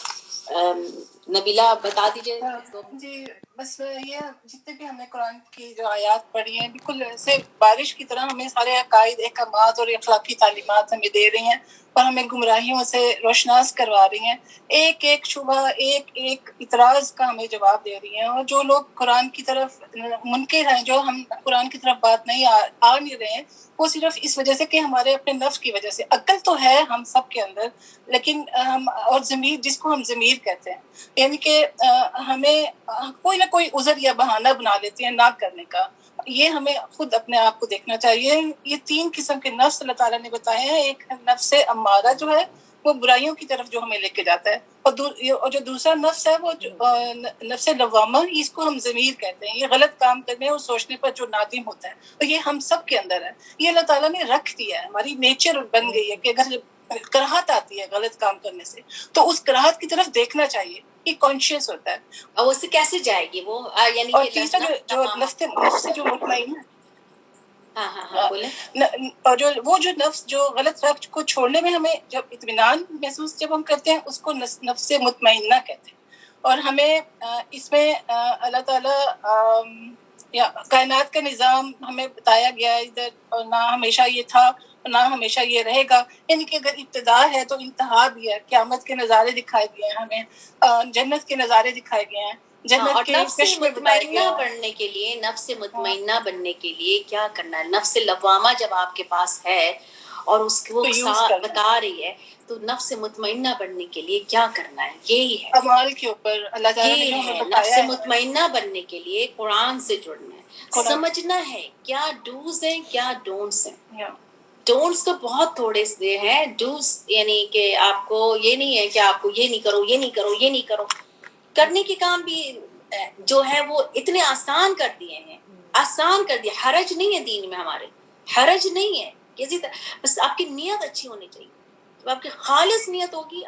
نبیلہ بتا دیجیے. جی بس یہ جتنے بھی ہم نے قرآن کی جو آیات پڑھی ہیں بالکل ایسے بارش کی طرح ہمیں سارے عقائد, احکامات اور اخلاقی تعلیمات ہمیں دے رہی ہیں اور ہمیں گمراہیوں سے روشناس کروا رہی ہیں. ایک ایک شبہ, ایک ایک اعتراض کا ہمیں جواب دے رہی ہیں. اور جو لوگ قرآن کی طرف منکر ہیں, جو ہم قرآن کی طرف بات نہیں آ نہیں رہے ہیں, وہ صرف اس وجہ سے کہ ہمارے اپنے نفس کی وجہ سے. عقل تو ہے ہم سب کے اندر, لیکن ہم اور ضمیر, جس کو ہم ضمیر کہتے ہیں, یعنی کہ ہمیں کوئی نہ کوئی عذر یا بہانہ بنا لیتے ہیں نہ کرنے کا. یہ ہمیں خود اپنے آپ کو دیکھنا چاہیے. یہ 3 قسم کے نفس اللہ تعالیٰ نے بتائے ہیں. ایک نفس امارہ جو ہے وہ برائیوں کی طرف جو ہمیں لے کے جاتا ہے, اور جو دوسرا نفس ہے وہ نفس لوامہ, اس کو ہم ضمیر کہتے ہیں. یہ غلط کام کرنے اور سوچنے پر جو نادم ہوتا ہے, تو یہ ہم سب کے اندر ہے. یہ اللہ تعالیٰ نے رکھ دیا ہے, ہماری نیچر بن گئی ہے کہ اگر کراہت آتی ہے غلط کام کرنے سے تو اس کراہت کی طرف دیکھنا چاہیے. یہ کانشیس ہوتا ہے. اور اس سے کیسے جائے گی وہ یعنی اور کہ تیسرا جو نفس جو مطمئن ہے، ہاں بولیں. اور جو نفس جو غلط رخت کو چھوڑنے میں ہمیں جب اطمینان محسوس جب ہم کرتے ہیں اس کو نفس مطمئنہ کہتے ہیں. اور ہمیں اس میں اللہ تعالیٰ یا کائنات کا نظام ہمیں بتایا گیا ہے ادھر، اور نہ ہمیشہ یہ تھا اور نہ ہمیشہ یہ رہے گا. یعنی کہ اگر ابتدا ہے تو انتہا بھی ہے. قیامت کے نظارے دکھائے گئے ہیں ہمیں، جنت کے نظارے دکھائے گئے ہیں، جنت اور کے نفس چشمے بتائے گئے مطمئنہ ہیں. بننے کے لیے بننے کے لیے کیا کرنا ہے؟ نفس لوامہ جب آپ کے پاس ہے اور اس کو بتا رہی ہے تو نفس مطمئنہ بننے کے لیے کیا کرنا ہے؟ یہی ہے اعمال کے اوپر اللہ تعالیٰ نے یہ جو ہمیں ہے بتایا نفس ہے. مطمئنہ بننے کے لیے قرآن سے جڑنا ہے، سمجھنا ہے کیا ڈوز ہیں کیا ڈونٹس ہیں. ڈونٹس تو بہت تھوڑے سے ہیں، ڈوز یعنی کہ آپ کو یہ نہیں ہے کہ آپ کو یہ نہیں کرو یہ نہیں کرو یہ نہیں کرو. کرنے کے کام بھی جو ہے وہ اتنے آسان کر دیے ہیں، آسان کر دیا. حرج نہیں ہے دین میں، ہمارے حرج نہیں ہے کسی طرح، بس آپ کی نیت اچھی ہونی چاہیے. تو آپ کی خالص نیت ہوگی